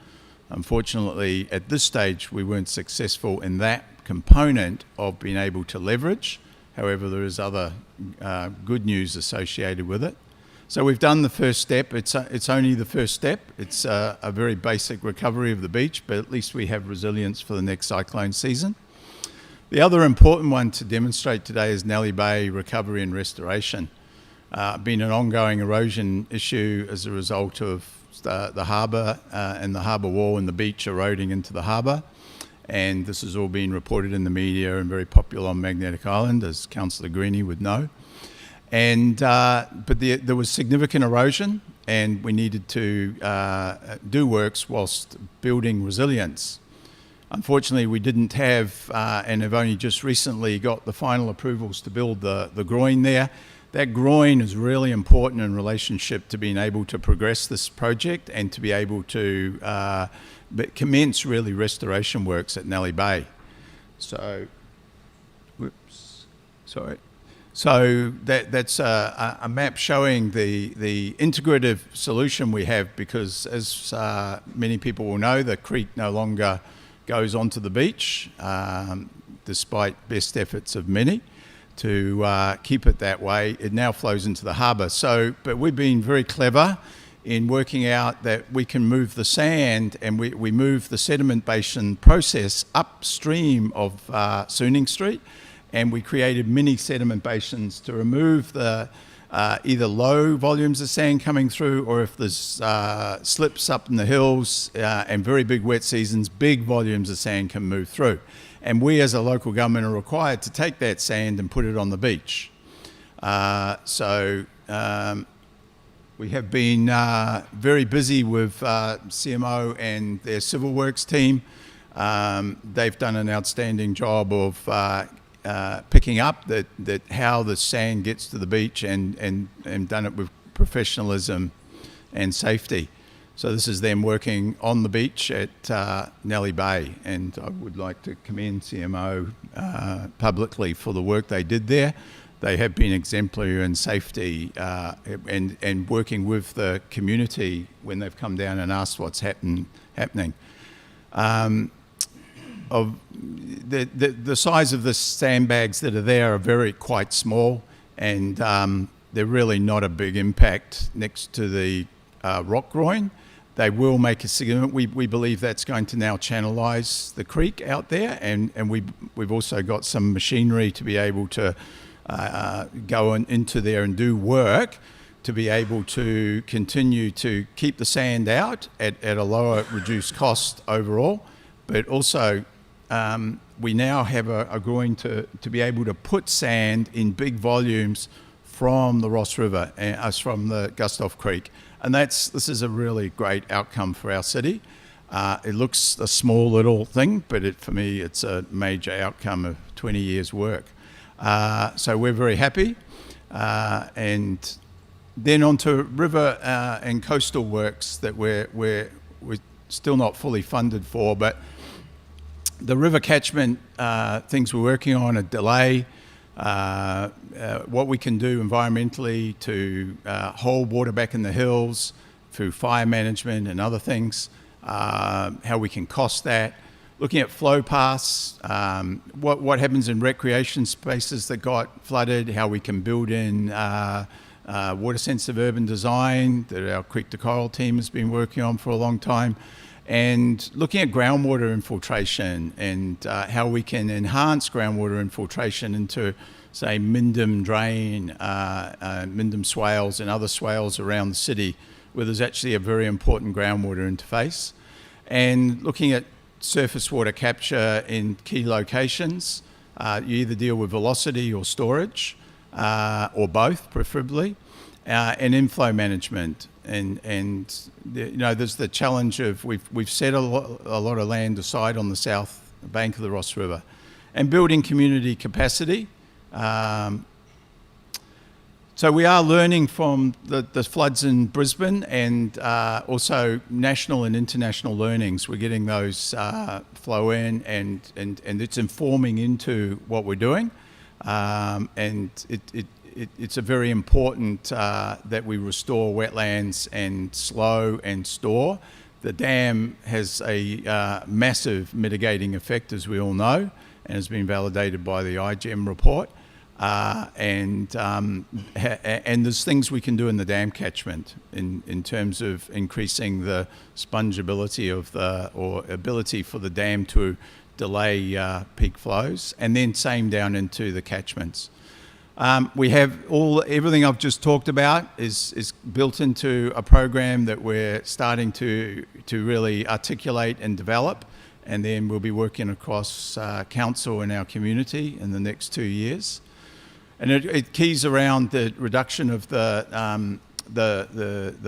S10: Unfortunately, at this stage, we weren't successful in that component of being able to leverage. However, there is other good news associated with it. So we've done the first step. It's only the first step. It's a very basic recovery of the beach, but at least we have resilience for the next cyclone season. The other important one to demonstrate today is Nellie Bay recovery and restoration. Been an ongoing erosion issue as a result of the harbour and the harbour wall and the beach eroding into the harbour. And this has all been reported in the media and very popular on Magnetic Island, as Councillor Greenie would know. And but there was significant erosion, and we needed to do works whilst building resilience. Unfortunately, we didn't have, and have only just recently got the final approvals to build the groin there. That groin is really important in relationship to being able to progress this project and to be able to commence really restoration works at Nellie Bay. So, So that's a map showing the integrative solution we have, because as many people will know, the creek no longer goes onto the beach, despite best efforts of many to keep it that way. It now flows into the harbour. So, but we've been very clever in working out that we can move the sand, and we move the sediment basin process upstream of Sooning Street, and we created mini sediment basins to remove the either low volumes of sand coming through, or if there's slips up in the hills and very big wet seasons, big volumes of sand can move through. And we as a local government are required to take that sand and put it on the beach. We have been very busy with CMO and their Civil Works team. They've done an outstanding job of picking up that how the sand gets to the beach and done it with professionalism and safety. So this is them working on the beach at Nellie Bay, and I would like to commend CMO publicly for the work they did there. They have been exemplary in safety and working with the community when they've come down and asked what's happening. Of the size of the sandbags that are there are quite small, and they're really not a big impact next to the rock groin. They will make a significant. We believe that's going to now channelise the creek out there, and we've also got some machinery to be able to go into there and do work to be able to continue to keep the sand out at a lower reduced cost overall, but also we now have a groin to be able to put sand in big volumes from the Ross River, from the Gustav Creek. And this is a really great outcome for our city. It looks a small little thing, but for me, it's a major outcome of 20 years' work. So we're very happy. And then on to river and coastal works that we're still not fully funded for, but the river catchment things we're working on a delay. What we can do environmentally to hold water back in the hills through fire management and other things, how we can cost that, looking at flow paths, what happens in recreation spaces that got flooded, how we can build in water-sensitive urban design that our Creek to Coral team has been working on for a long time, and looking at groundwater infiltration and how we can enhance groundwater infiltration into, say, Mindom Drain, Mindom swales and other swales around the city where there's actually a very important groundwater interface. And looking at surface water capture in key locations. You either deal with velocity or storage, or both, preferably, and inflow management. And there's the challenge of we've set a lot of land aside on the south bank of the Ross River, and building community capacity. So we are learning from the floods in Brisbane, and also national and international learnings. We're getting those flow in, and it's informing into what we're doing. And it's a very important that we restore wetlands and slow and store. The dam has a massive mitigating effect, as we all know, and has been validated by the IGEM report. And there's things we can do in the dam catchment in terms of increasing the spongeability of or ability for the dam to delay peak flows, and then same down into the catchments. We have everything I've just talked about is built into a program that we're starting to really articulate and develop, and then we'll be working across council and our community in the next 2 years. And it keys around the reduction of the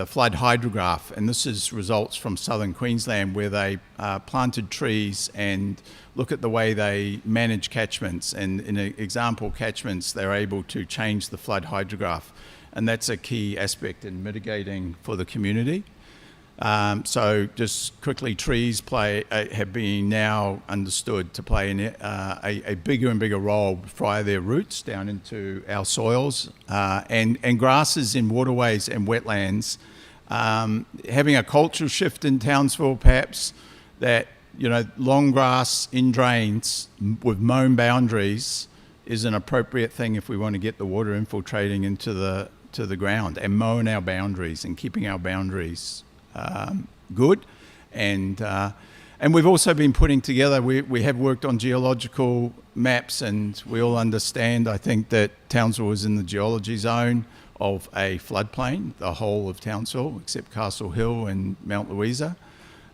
S10: flood hydrograph, and this is results from southern Queensland, where they planted trees and look at the way they manage catchments. And in example catchments, they're able to change the flood hydrograph, and that's a key aspect in mitigating for the community. So just quickly, trees have been now understood to play a bigger and bigger role via their roots down into our soils, and grasses in waterways and wetlands. Having a cultural shift in Townsville, perhaps, that long grass in drains with mown boundaries is an appropriate thing if we want to get the water infiltrating into the ground, and mowing our boundaries and keeping our boundaries good. And we've also been putting together, we have worked on geological maps, and we all understand, I think, that Townsville is in the geology zone of a floodplain, the whole of Townsville, except Castle Hill and Mount Louisa.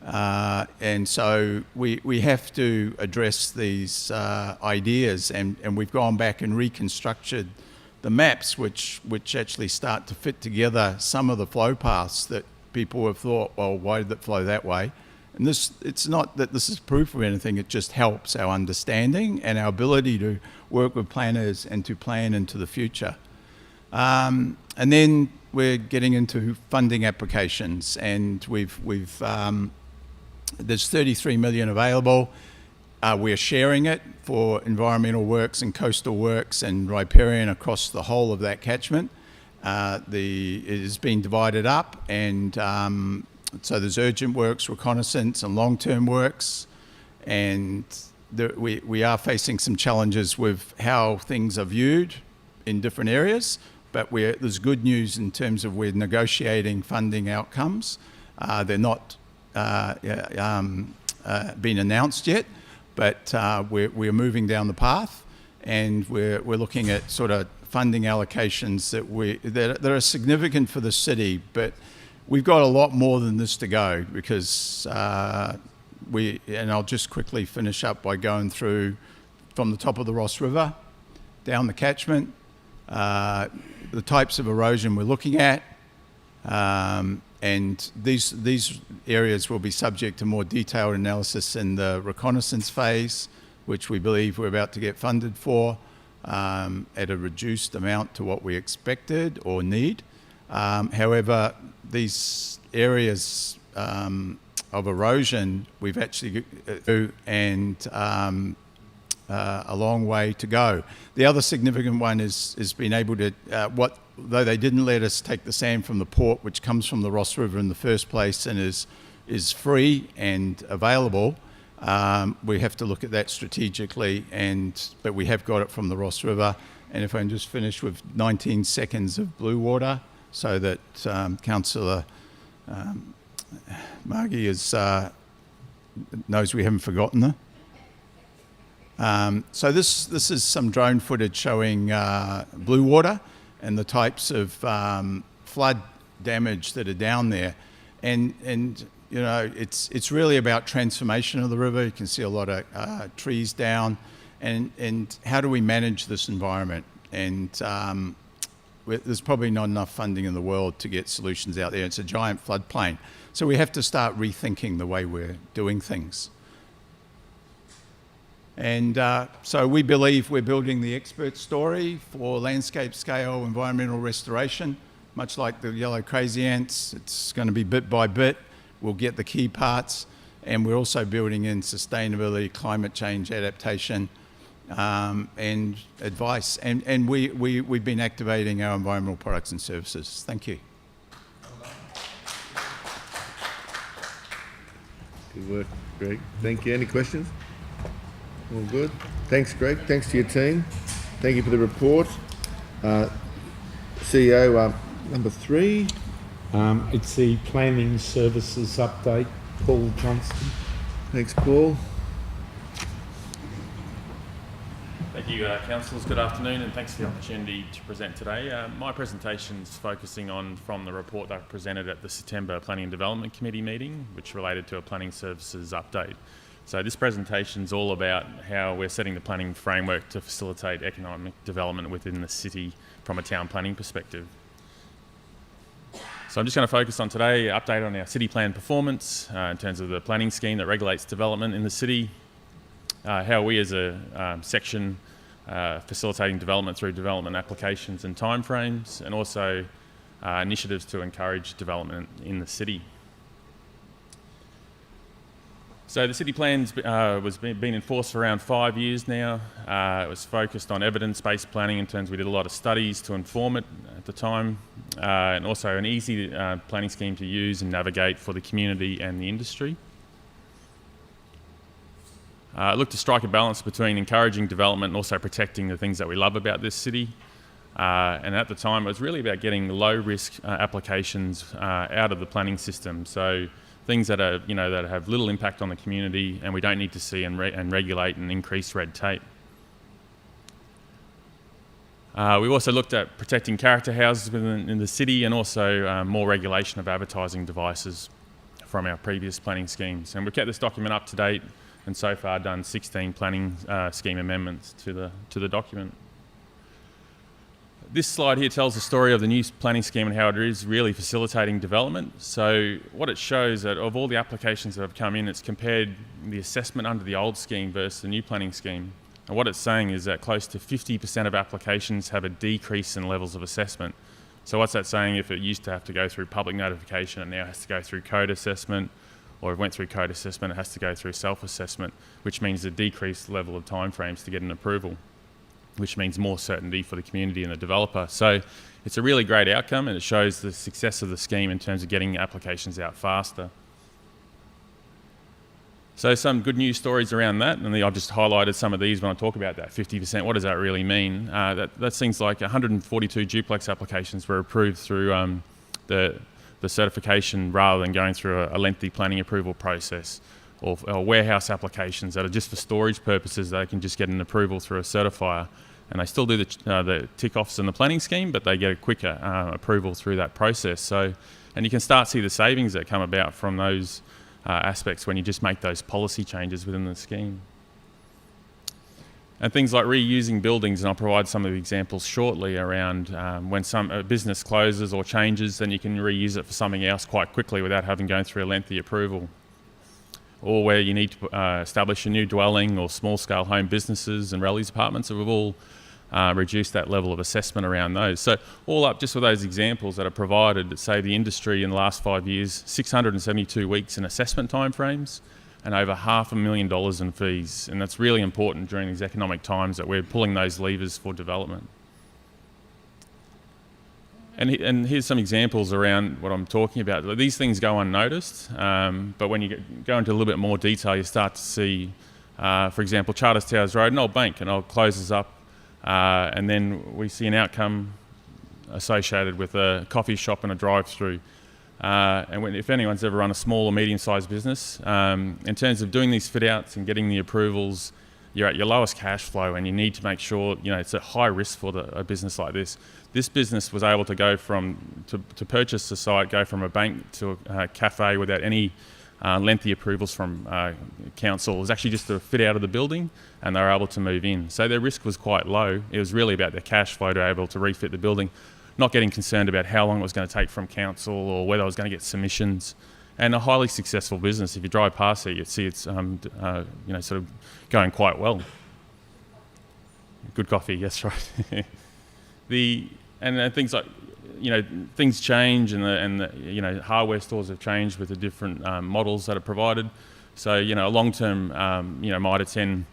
S10: And so we have to address these ideas, and we've gone back and reconstructed the maps, which actually start to fit together some of the flow paths that people have thought, well, why did it flow that way? And it's not that this is proof of anything, it just helps our understanding and our ability to work with planners and to plan into the future. And then we're getting into funding applications, and there's 33 million available. We're sharing it for environmental works and coastal works and riparian across the whole of that catchment. It has been divided up, and so there's urgent works, reconnaissance, and long-term works, and we are facing some challenges with how things are viewed in different areas, but there's good news in terms of we're negotiating funding outcomes. They're not been announced yet, but we're moving down the path, and we're looking at sort of funding allocations that are significant for the city, but we've got a lot more than this to go, because and I'll just quickly finish up by going through from the top of the Ross River down the catchment, the types of erosion we're looking at, and these areas will be subject to more detailed analysis in the reconnaissance phase, which we believe we're about to get funded for, at a reduced amount to what we expected or need. However, these areas of erosion, we've actually a long way to go. The other significant one is being able to, though they didn't let us take the sand from the port, which comes from the Ross River in the first place and is free and available, We have to look at that strategically, but we have got it from the Ross River. And if I can just finish with 19 seconds of blue water, so that Councillor Margie knows we haven't forgotten her. So this is some drone footage showing blue water and the types of flood damage that are down there, and you know, it's really about transformation of the river. You can see a lot of trees down, and how do we manage this environment? And there's probably not enough funding in the world to get solutions out there. It's a giant floodplain, so we have to start rethinking the way we're doing things. And so we believe we're building the expert story for landscape scale environmental restoration. Much like the yellow crazy ants, it's going to be bit by bit. We'll get the key parts, and we're also building in sustainability, climate change adaptation, and advice. And we've been activating our environmental products and services. Thank you.
S1: Good work, Greg. Thank you. Any questions? All good. Thanks, Greg. Thanks to your team. Thank you for the report. CEO, number 3.
S6: It's the planning services update. Paul Johnston.
S1: Thanks, Paul.
S11: Thank you, councillors. Good afternoon, and thanks for the opportunity to present today. My presentation's focusing on from the report that I presented at the September Planning and Development Committee meeting, which related to a planning services update. So this presentation's all about how we're setting the planning framework to facilitate economic development within the city from a town planning perspective. So I'm just going to focus on today, update on our city plan performance in terms of the planning scheme that regulates development in the city, how we as a section facilitating development through development applications and timeframes, and also initiatives to encourage development in the city. So the city plan's been enforced for around 5 years now. It was focused on evidence-based planning in terms we did a lot of studies to inform it at the time, and also an easy planning scheme to use and navigate for the community and the industry. Look to strike a balance between encouraging development and also protecting the things that we love about this city. And at the time, it was really about getting low-risk applications out of the planning system. So things that are, that have little impact on the community, and we don't need to see and regulate and increase red tape. We've also looked at protecting character houses in the city, and also more regulation of advertising devices from our previous planning schemes. And we've kept this document up to date, and so far done 16 planning scheme amendments to the document. This slide here tells the story of the new planning scheme and how it is really facilitating development. So what it shows that of all the applications that have come in, it's compared the assessment under the old scheme versus the new planning scheme. And what it's saying is that close to 50% of applications have a decrease in levels of assessment. So what's that saying? If it used to have to go through public notification, it now has to go through code assessment, or if it went through code assessment, it has to go through self-assessment, which means a decreased level of timeframes to get an approval, which means more certainty for the community and the developer. So it's a really great outcome, and it shows the success of the scheme in terms of getting applications out faster. So some good news stories around that, and I've just highlighted some of these when I talk about that 50%. What does that really mean? That's things like 142 duplex applications were approved through the certification rather than going through a lengthy planning approval process, or warehouse applications that are just for storage purposes. They can just get an approval through a certifier, and they still do the tick-offs in the planning scheme, but they get a quicker approval through that process. So, and you can start to see the savings that come about from those aspects when you just make those policy changes within the scheme. And things like reusing buildings, and I'll provide some of the examples shortly around when a business closes or changes, then you can reuse it for something else quite quickly without having gone through a lengthy approval. Or where you need to establish a new dwelling, or small-scale home businesses and rallies apartments, we've all reduced that level of assessment around those. So all up, just with those examples that are provided, that say the industry in the last 5 years, 672 weeks in assessment timeframes, and over $500,000 in fees. And that's really important during these economic times, that we're pulling those levers for development. And here's some examples around what I'm talking about. These things go unnoticed, but when you go into a little bit more detail, you start to see, for example, Charters Towers Road, an old bank, and old closes up, and then we see an outcome associated with a coffee shop and a drive-through. If anyone's ever run a small or medium-sized business, in terms of doing these fit-outs and getting the approvals, you're at your lowest cash flow, and you need to make sure, it's a high risk for a business like this. This business was able to go to purchase the site, go from a bank to a cafe without any lengthy approvals from council. It was actually just a fit out of the building, and they were able to move in. So their risk was quite low. It was really about their cash flow to be able to refit the building, not getting concerned about how long it was going to take from council or whether I was going to get submissions. And a highly successful business. If you drive past it, you'd see it's sort of going quite well. Good coffee, yes, right. Things like, things change, and the hardware stores have changed with the different models that are provided. So a long-term Mitre 10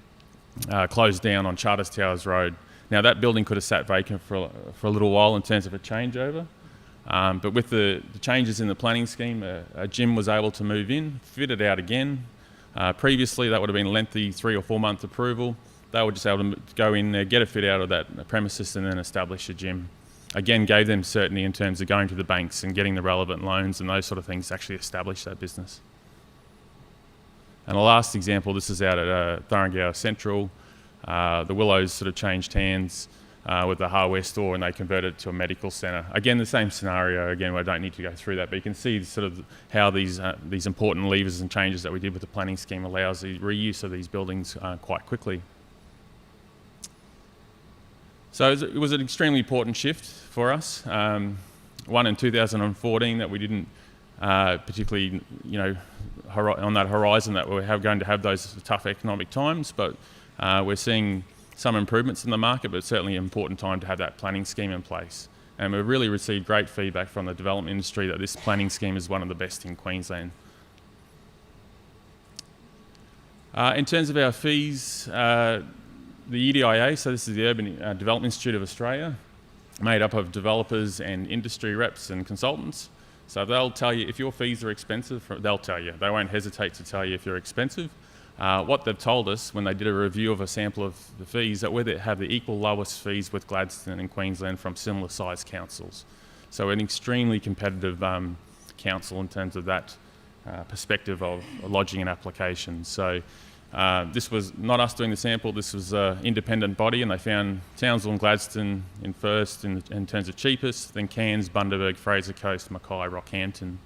S11: closed down on Charters Towers Road. Now that building could have sat vacant for a little while in terms of a changeover. But with the changes in the planning scheme, a gym was able to move in, fit it out again. Previously, that would have been a lengthy 3 or 4 month approval. They were just able to go in there, get a fit out of that premises, and then establish a gym. Again, gave them certainty in terms of going to the banks and getting the relevant loans and those sort of things to actually establish that business. And the last example, this is out at Thurrangower Central. The Willows sort of changed hands with the hardware store, and they converted it to a medical centre. Again, the same scenario. Again, I don't need to go through that, but you can see sort of how these important levers and changes that we did with the planning scheme allows the reuse of these buildings quite quickly. So it was an extremely important shift for us. One in 2014 that we didn't particularly, on that horizon that we're going to have those tough economic times, but we're seeing some improvements in the market, but certainly an important time to have that planning scheme in place. And we've really received great feedback from the development industry that this planning scheme is one of the best in Queensland. In terms of our fees, the EDIA, so this is the Urban Development Institute of Australia, made up of developers and industry reps and consultants. So they'll tell you if your fees are expensive, they'll tell you. They won't hesitate to tell you if you're expensive. What they've told us when they did a review of a sample of the fees, that we have the equal lowest fees with Gladstone and Queensland from similar sized councils. So an extremely competitive council in terms of that perspective of lodging an application. So this was not us doing the sample, this was an independent body, and they found Townsville and Gladstone in first in terms of cheapest, then Cairns, Bundaberg, Fraser Coast, Mackay, Rockhampton.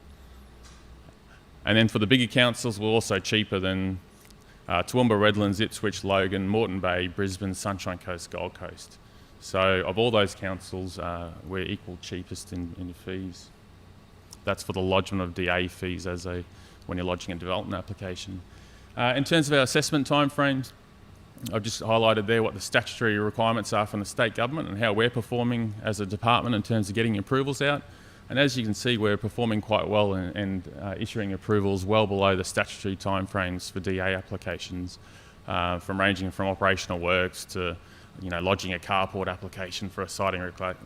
S11: And then for the bigger councils, we're also cheaper than Toowoomba, Redlands, Ipswich, Logan, Moreton Bay, Brisbane, Sunshine Coast, Gold Coast. So of all those councils, we're equal cheapest in fees. That's for the lodgement of DA fees when you're lodging a development application. In terms of our assessment timeframes, I've just highlighted there what the statutory requirements are from the state government and how we're performing as a department in terms of getting approvals out. And as you can see, we're performing quite well and issuing approvals well below the statutory timeframes for DA applications, ranging from operational works to lodging a carport application for a siting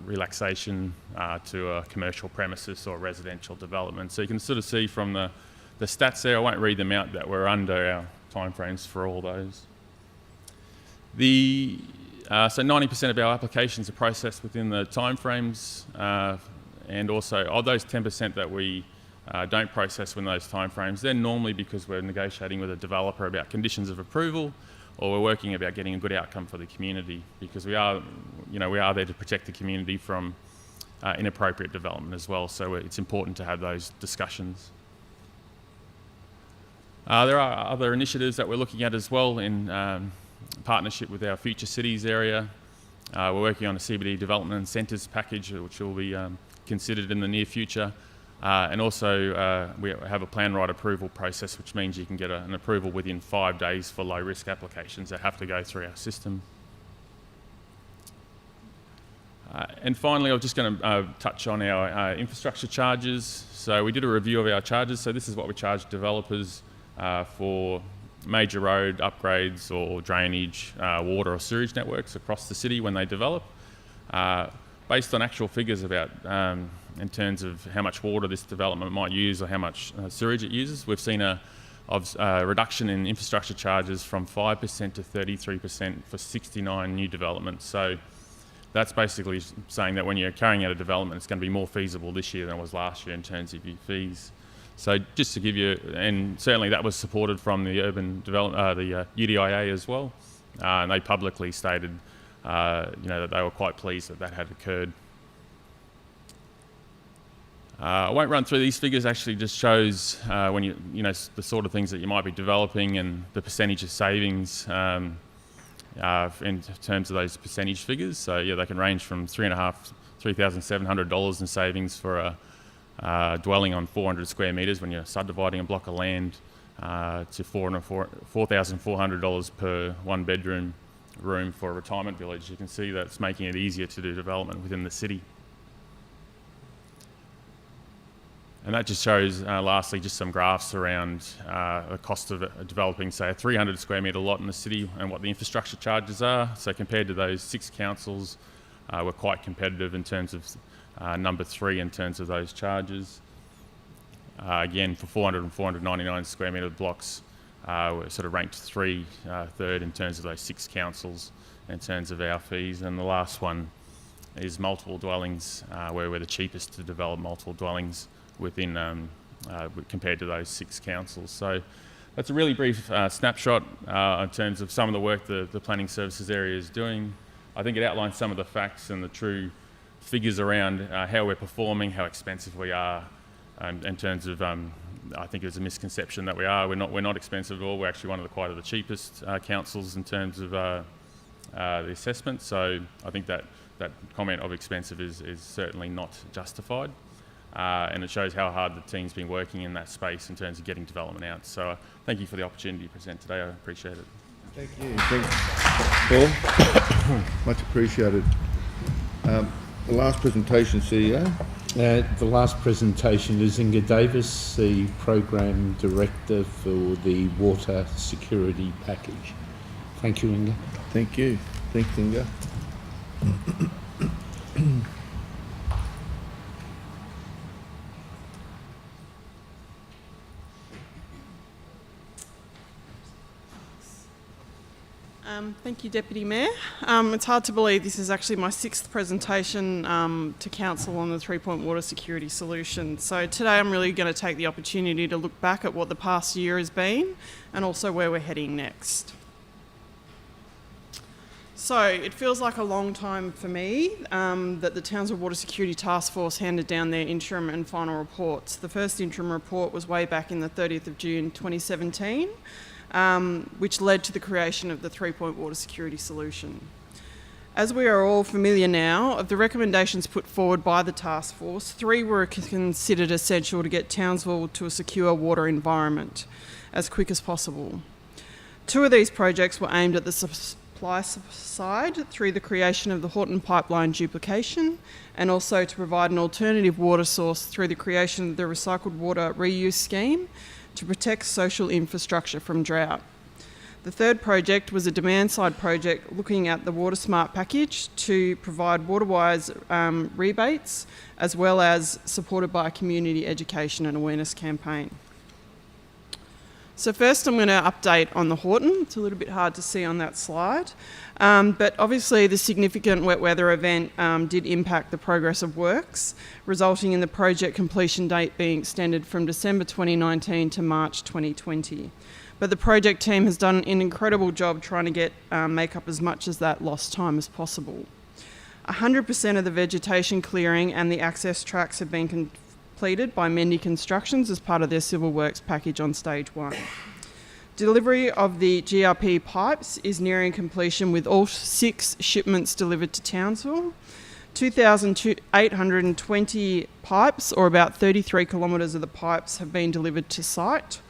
S11: relaxation to a commercial premises or residential development. So you can sort of see from the stats there, I won't read them out, that we're under our timeframes for all those. So 90% of our applications are processed within the timeframes, and also of those 10% that we don't process within those timeframes, they're normally because we're negotiating with a developer about conditions of approval, or we're working about getting a good outcome for the community, because we are there to protect the community from inappropriate development as well. So it's important to have those discussions. There are other initiatives that we're looking at as well in partnership with our Future Cities area. We're working on a CBD development incentives package, which will be considered in the near future. And also we have a plan right approval process, which means you can get an approval within 5 days for low risk applications that have to go through our system. And finally, I'm just going to touch on our infrastructure charges. So we did a review of our charges. So this is what we charge developers for major road upgrades or drainage, water or sewage networks across the city when they develop. based on actual figures about in terms of how much water this development might use or how much sewage it uses, we've seen a reduction in infrastructure charges from 5% to 33% for 69 new developments. So that's basically saying that when you're carrying out a development, it's going to be more feasible this year than it was last year in terms of your fees. So just to give you, and certainly that was supported from the urban development, the UDIA as well, and they publicly stated, that they were quite pleased that had occurred. I won't run through these figures. Actually, just shows when the sort of things that you might be developing and the percentage of savings in terms of those percentage figures. So yeah, they can range from $3,700 in savings for a dwelling on 400 square metres when you're subdividing a block of land to $4,400 per one bedroom room for a retirement village. You can see that it's making it easier to do development within the city. And that just shows, lastly, just some graphs around the cost of developing, say, a 300 square metre lot in the city and what the infrastructure charges are. So compared to those 6 councils, we're quite competitive in terms of number 3 in terms of those charges. Again, for 400 and 499 square metre blocks, we're sort of ranked third in terms of those 6 councils in terms of our fees. And the last one is multiple dwellings, where we're the cheapest to develop multiple dwellings within compared to those 6 councils. So that's a really brief snapshot in terms of some of the work the planning services area is doing. I think it outlines some of the facts and the true figures around how we're performing, how expensive we are, in terms of I think there's a misconception that we're not expensive at all. We're actually one of the cheapest councils in terms of the assessment. So I think that comment of expensive is certainly not justified. And it shows how hard the team's been working in that space in terms of getting development out. So thank you for the opportunity to present today. I appreciate it.
S1: Thank you. Thanks, Paul. Much appreciated. The last presentation, CEO.
S6: The last presentation is Inga Davis, the Program Director for the Water Security Package. Thank you, Inga.
S1: Thank you. Thanks, Inga.
S12: Thank you, Deputy Mayor. It's hard to believe this is actually my 6th presentation to Council on the 3-point water security solution. So today I'm really going to take the opportunity to look back at what the past year has been and also where we're heading next. So it feels like a long time for me that the Townsville Water Security Task Force handed down their interim and final reports. The first interim report was way back in the 30th of June 2017. Which led to the creation of the 3-point water security solution. As we are all familiar now, of the recommendations put forward by the task force, 3 were considered essential to get Townsville to a secure water environment as quick as possible. 2 of these projects were aimed at the supply side through the creation of the Horton pipeline duplication and also to provide an alternative water source through the creation of the recycled water reuse scheme to protect social infrastructure from drought. The third project was a demand-side project looking at the Water Smart package to provide water-wise rebates, as well as supported by a community education and awareness campaign. So first I'm going to update on the Horton. It's a little bit hard to see on that slide. But obviously the significant wet weather event did impact the progress of works, resulting in the project completion date being extended from December 2019 to March 2020. But the project team has done an incredible job trying to make up as much as that lost time as possible. 100% of the vegetation clearing and the access tracks have been completed by Mendy Constructions as part of their civil works package on stage 1. Delivery of the GRP pipes is nearing completion with all 6 shipments delivered to Townsville. 2,820 pipes, or about 33 kilometres of the pipes, have been delivered to site.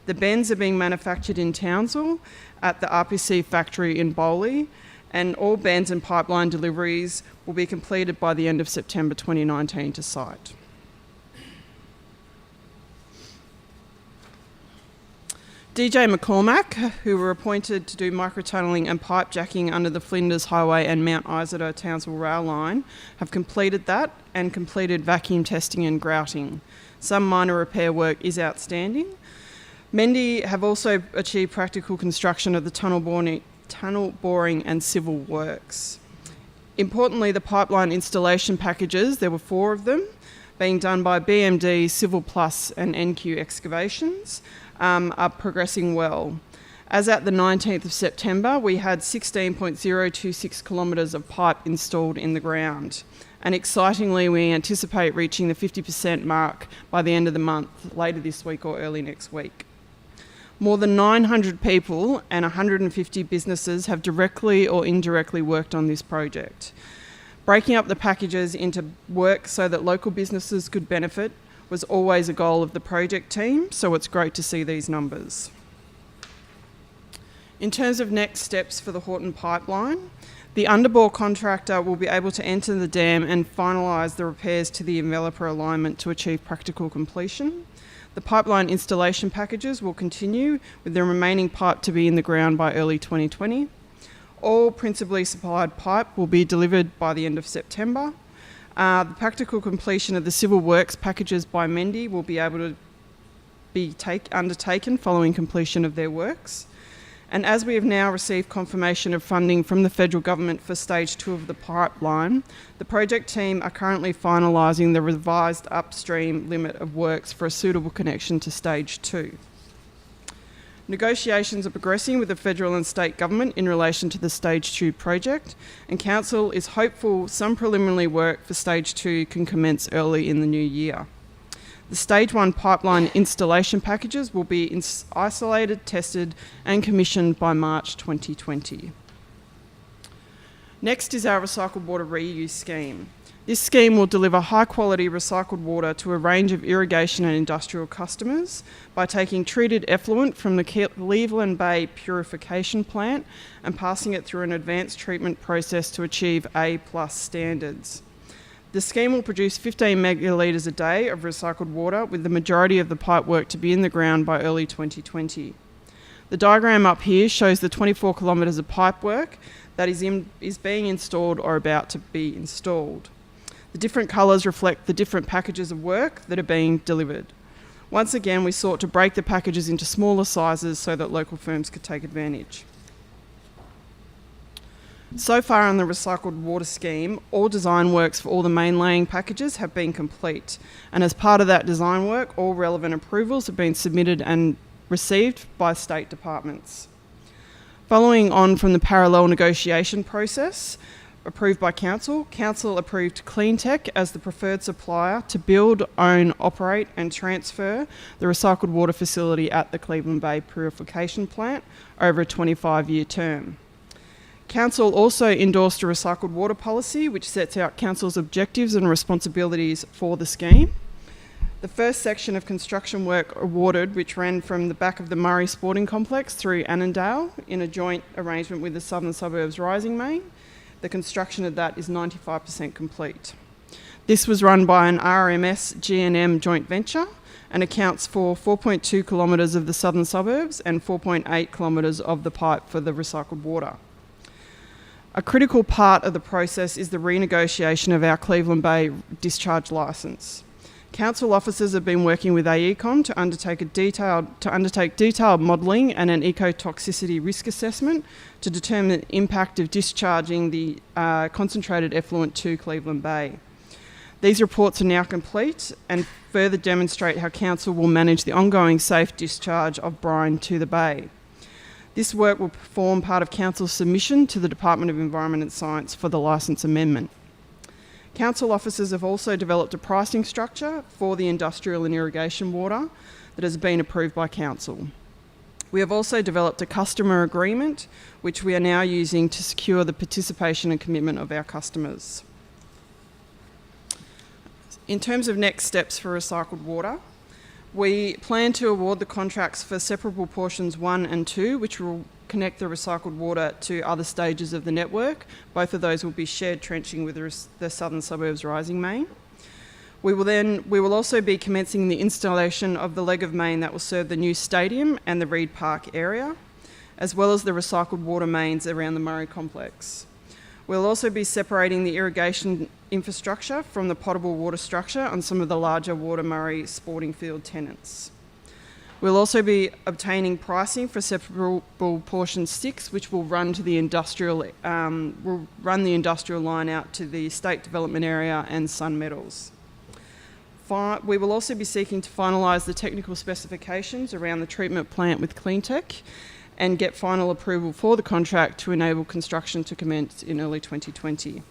S12: The bends are being manufactured in Townsville at the RPC factory in Bowley, and all bends and pipeline deliveries will be completed by the end of September 2019 to site. DJ McCormack, who were appointed to do microtunnelling and pipe jacking under the Flinders Highway and Mount Isa Townsville rail line, have completed that and completed vacuum testing and grouting. Some minor repair work is outstanding. Mendy have also achieved practical construction of the tunnel boring and civil works. Importantly, the pipeline installation packages, there were 4 of them, being done by BMD, Civil Plus and NQ Excavations, are progressing well. As at the 19th of September, we had 16.026 kilometres of pipe installed in the ground. And excitingly, we anticipate reaching the 50% mark by the end of the month, later this week or early next week. More than 900 people and 150 businesses have directly or indirectly worked on this project. Breaking up the packages into work so that local businesses could benefit was always a goal of the project team, so it's great to see these numbers. In terms of next steps for the Horton pipeline, the underbore contractor will be able to enter the dam and finalise the repairs to the enveloper alignment to achieve practical completion. The pipeline installation packages will continue, with the remaining pipe to be in the ground by early 2020. All principally supplied pipe will be delivered by the end of September. The practical completion of the civil works packages by Mendy will be able to be undertaken following completion of their works. And as we have now received confirmation of funding from the federal government for stage 2 of the pipeline, the project team are currently finalising the revised upstream limit of works for a suitable connection to stage 2. Negotiations are progressing with the federal and state government in relation to the Stage 2 project, and Council is hopeful some preliminary work for Stage 2 can commence early in the new year. The Stage 1 pipeline installation packages will be isolated, tested and commissioned by March 2020. Next is our recycled water reuse scheme. This scheme will deliver high-quality recycled water to a range of irrigation and industrial customers by taking treated effluent from the Cleveland Bay purification plant and passing it through an advanced treatment process to achieve A+ standards. The scheme will produce 15 megalitres a day of recycled water, with the majority of the pipe work to be in the ground by early 2020. The diagram up here shows the 24 kilometres of pipe work that is being installed or about to be installed. The different colours reflect the different packages of work that are being delivered. Once again, we sought to break the packages into smaller sizes so that local firms could take advantage. So far on the recycled water scheme, all design works for all the main laying packages have been complete. And as part of that design work, all relevant approvals have been submitted and received by state departments. Following on from the parallel negotiation process, approved by Council, Council approved Cleantech as the preferred supplier to build, own, operate and transfer the recycled water facility at the Cleveland Bay Purification Plant over a 25-year term. Council also endorsed a recycled water policy which sets out Council's objectives and responsibilities for the scheme. The first section of construction work awarded, which ran from the back of the Murray Sporting Complex through Annandale in a joint arrangement with the Southern Suburbs Rising Main. The construction of that is 95% complete. This was run by an RMS G&M joint venture and accounts for 4.2 kilometres of the southern suburbs and 4.8 kilometres of the pipe for the recycled water. A critical part of the process is the renegotiation of our Cleveland Bay discharge licence. Council officers have been working with AECOM to undertake detailed modelling and an ecotoxicity risk assessment to determine the impact of discharging the concentrated effluent to Cleveland Bay. These reports are now complete and further demonstrate how Council will manage the ongoing safe discharge of brine to the Bay. This work will form part of Council's submission to the Department of Environment and Science for the licence amendment. Council officers have also developed a pricing structure for the industrial and irrigation water that has been approved by Council. We have also developed a customer agreement, which we are now using to secure the participation and commitment of our customers. In terms of next steps for recycled water, we plan to award the contracts for separable portions 1 and 2, which will connect the recycled water to other stages of the network. Both of those will be shared trenching with the Southern Suburbs Rising Main. We will also be commencing the installation of the leg of main that will serve the new stadium and the Reed Park area, as well as the recycled water mains around the Murray complex. We'll also be separating the irrigation infrastructure from the potable water structure on some of the larger Water Murray sporting field tenants. We'll also be obtaining pricing for separable portion 6, which will run to the industrial line out to the estate development area and Sun Metals. We will also be seeking to finalise the technical specifications around the treatment plant with Cleantech and get final approval for the contract to enable construction to commence in early 2020.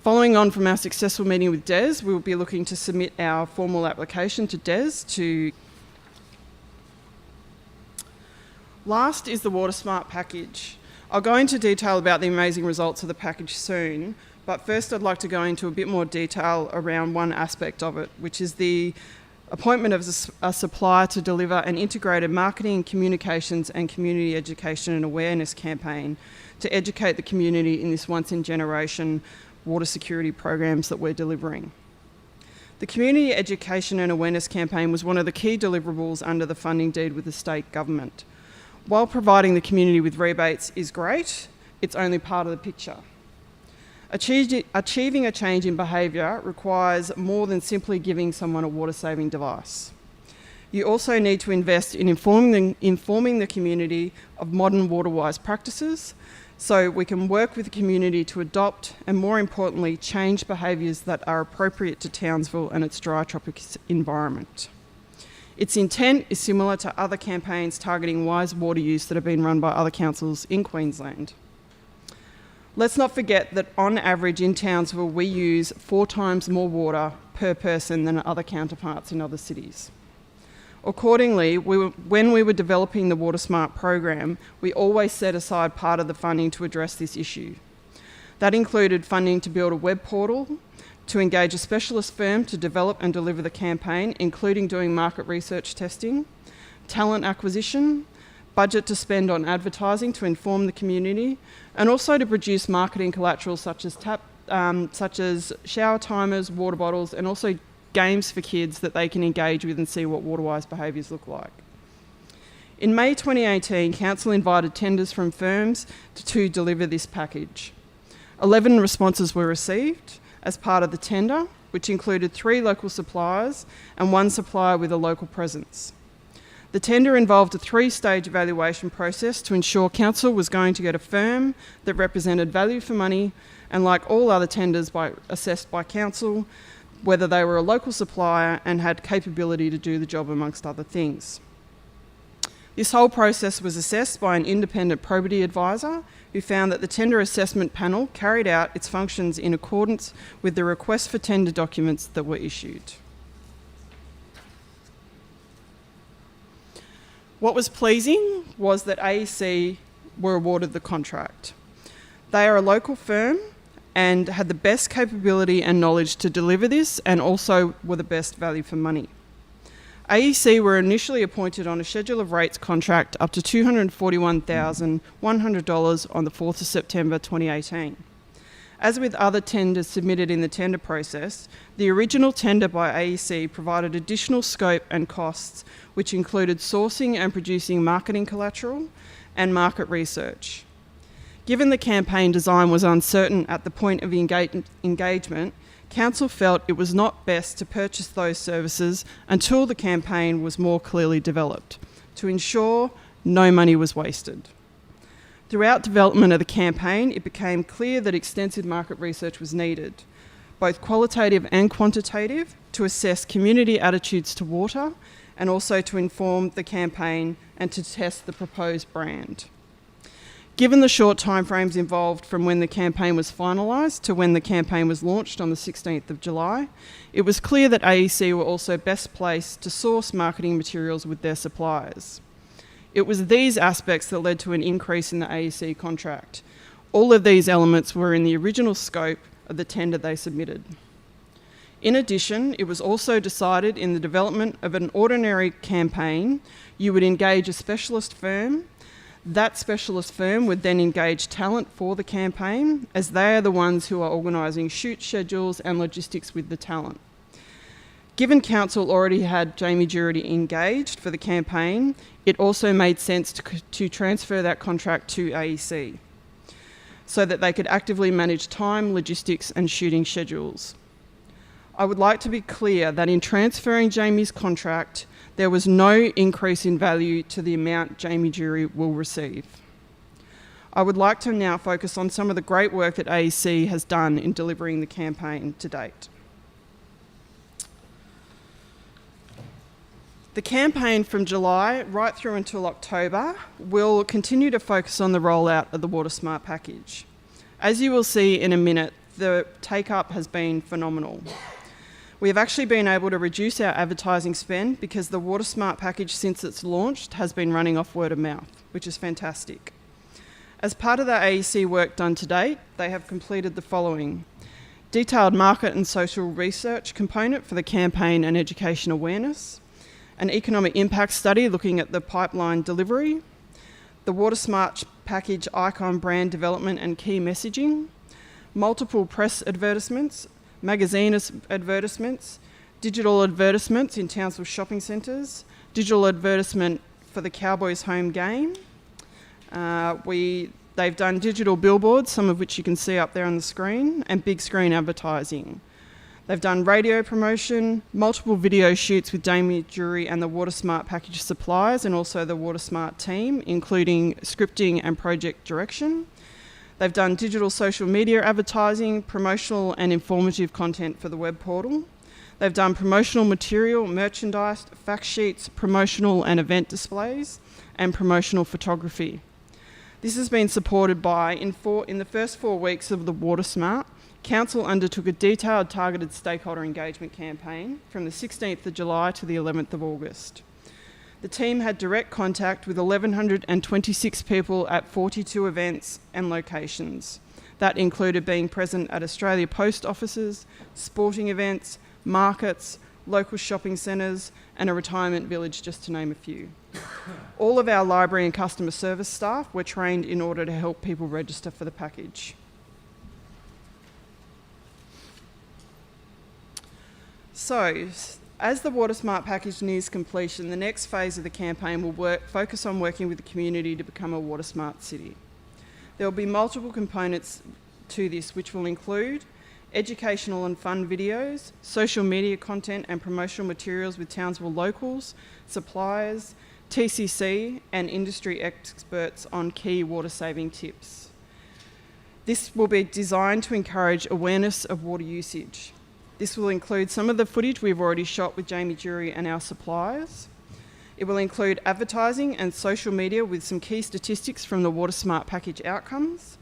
S12: Following on from our successful meeting with DES, we will be looking to submit our formal application to DES to... Last is the WaterSmart package. I'll go into detail about the amazing results of the package soon, but first I'd like to go into a bit more detail around one aspect of it, which is the appointment of a supplier to deliver an integrated marketing, communications and community education and awareness campaign to educate the community in this once-in-generation water security programs that we're delivering. The community education and awareness campaign was one of the key deliverables under the funding deed with the state government. While providing the community with rebates is great, it's only part of the picture. Achieving a change in behaviour requires more than simply giving someone a water-saving device. You also need to invest in informing the community of modern water-wise practices so we can work with the community to adopt and, more importantly, change behaviours that are appropriate to Townsville and its dry tropic environment. Its intent is similar to other campaigns targeting wise water use that have been run by other councils in Queensland. Let's not forget that on average in Townsville we use 4 times more water per person than other counterparts in other cities. Accordingly, when we were developing the WaterSmart program, we always set aside part of the funding to address this issue. That included funding to build a web portal, to engage a specialist firm to develop and deliver the campaign, including doing market research testing, talent acquisition, budget to spend on advertising to inform the community, and also to produce marketing collateral such as shower timers, water bottles, and also games for kids that they can engage with and see what water-wise behaviours look like. In May 2018, Council invited tenders from firms to deliver this package. 11 responses were received as part of the tender, which included 3 local suppliers and 1 supplier with a local presence. The tender involved a 3-stage evaluation process to ensure Council was going to get a firm that represented value for money and, like all other tenders assessed by Council, whether they were a local supplier and had capability to do the job amongst other things. This whole process was assessed by an independent probity advisor who found that the tender assessment panel carried out its functions in accordance with the request for tender documents that were issued. What was pleasing was that AEC were awarded the contract. They are a local firm and had the best capability and knowledge to deliver this, and also were the best value for money. AEC were initially appointed on a schedule of rates contract up to $241,100 on the 4th of September 2018. As with other tenders submitted in the tender process, the original tender by AEC provided additional scope and costs, which included sourcing and producing marketing collateral and market research. Given the campaign design was uncertain at the point of engagement, Council felt it was not best to purchase those services until the campaign was more clearly developed, to ensure no money was wasted. Throughout development of the campaign, it became clear that extensive market research was needed, both qualitative and quantitative, to assess community attitudes to water and also to inform the campaign and to test the proposed brand. Given the short timeframes involved from when the campaign was finalised to when the campaign was launched on the 16th of July, it was clear that AEC were also best placed to source marketing materials with their suppliers. It was these aspects that led to an increase in the AEC contract. All of these elements were in the original scope of the tender they submitted. In addition, it was also decided in the development of an ordinary campaign, you would engage a specialist firm. That specialist firm would then engage talent for the campaign, as they are the ones who are organising shoot schedules and logistics with the talent. Given Council already had Jamie Jurity engaged for the campaign, it also made sense to transfer that contract to AEC so that they could actively manage time, logistics and shooting schedules. I would like to be clear that in transferring Jamie's contract, there was no increase in value to the amount Jamie Jurity will receive. I would like to now focus on some of the great work that AEC has done in delivering the campaign to date. The campaign from July right through until October will continue to focus on the rollout of the Water Smart package. As you will see in a minute, the take-up has been phenomenal. We have actually been able to reduce our advertising spend because the Water Smart package, since it's launched, has been running off word of mouth, which is fantastic. As part of the AEC work done to date, they have completed the following: detailed market and social research component for the campaign and education awareness, an economic impact study looking at the pipeline delivery, the Water Smart package icon brand development and key messaging, multiple press advertisements, magazine advertisements, digital advertisements in Townsville shopping centres, digital advertisement for the Cowboys home game. They've done digital billboards, some of which you can see up there on the screen, and big screen advertising. They've done radio promotion, multiple video shoots with Jamie Jurity and the Water Smart package suppliers and also the Water Smart team, including scripting and project direction. They've done digital social media advertising, promotional and informative content for the web portal. They've done promotional material, merchandise, fact sheets, promotional and event displays, and promotional photography. This has been supported by, in the first 4 weeks of the Water Smart, Council undertook a detailed targeted stakeholder engagement campaign from the 16th of July to the 11th of August. The team had direct contact with 1,126 people at 42 events and locations. That included being present at Australia Post offices, sporting events, markets, local shopping centres, and a retirement village, just to name a few. All of our library and customer service staff were trained in order to help people register for the package. So, as the Water Smart package nears completion, the next phase of the campaign will focus on working with the community to become a Water Smart city. There will be multiple components to this, which will include educational and fun videos, social media content and promotional materials with Townsville locals, suppliers, TCC and industry experts on key water saving tips. This will be designed to encourage awareness of water usage. This will include some of the footage we've already shot with Jamie Jurity and our suppliers. It will include advertising and social media with some key statistics from the Water Smart package outcomes.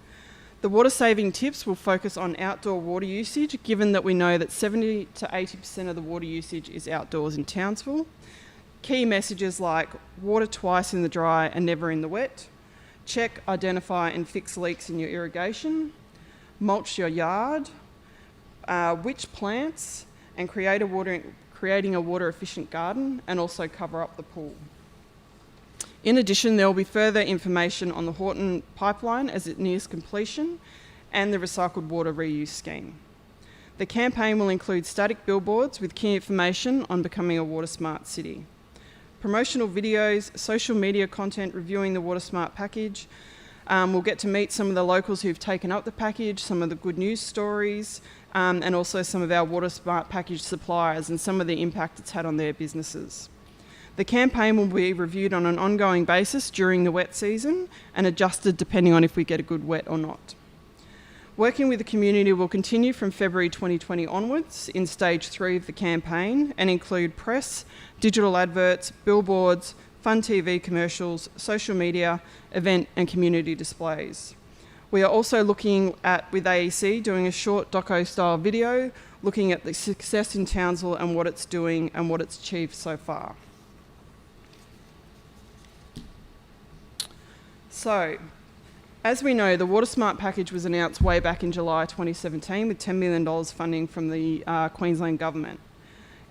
S12: The water saving tips will focus on outdoor water usage, given that we know that 70 to 80% of the water usage is outdoors in Townsville. Key messages like water twice in the dry and never in the wet, check, identify and fix leaks in your irrigation, mulch your yard, which plants, and creating a water efficient garden, and also cover up the pool. In addition, there will be further information on the Horton pipeline as it nears completion and the recycled water reuse scheme. The campaign will include static billboards with key information on becoming a Water Smart city, promotional videos, social media content reviewing the Water Smart package. We'll get to meet some of the locals who've taken up the package, some of the good news stories, and also some of our Water Smart package suppliers and some of the impact it's had on their businesses. The campaign will be reviewed on an ongoing basis during the wet season and adjusted depending on if we get a good wet or not. Working with the community will continue from February 2020 onwards in stage 3 of the campaign and include press, digital adverts, billboards, fun TV commercials, social media, event and community displays. We are also looking at, with AEC, doing a short doco-style video looking at the success in Townsville and what it's doing and what it's achieved so far. So, as we know, the Water Smart package was announced way back in July 2017 with $10 million funding from the Queensland Government.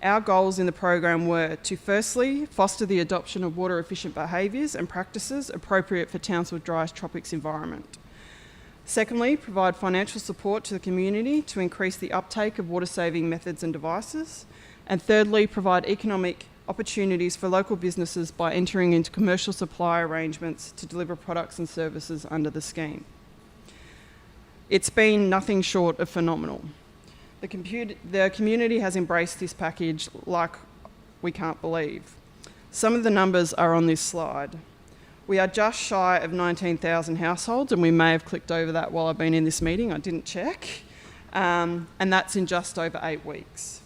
S12: Our goals in the program were to firstly, foster the adoption of water efficient behaviours and practices appropriate for Townsville dry tropics environment. Secondly, provide financial support to the community to increase the uptake of water saving methods and devices. And thirdly, provide economic opportunities for local businesses by entering into commercial supply arrangements to deliver products and services under the scheme. It's been nothing short of phenomenal. The community has embraced this package like we can't believe. Some of the numbers are on this slide. We are just shy of 19,000 households, and we may have clicked over that while I've been in this meeting, I didn't check, and that's in just over 8 weeks.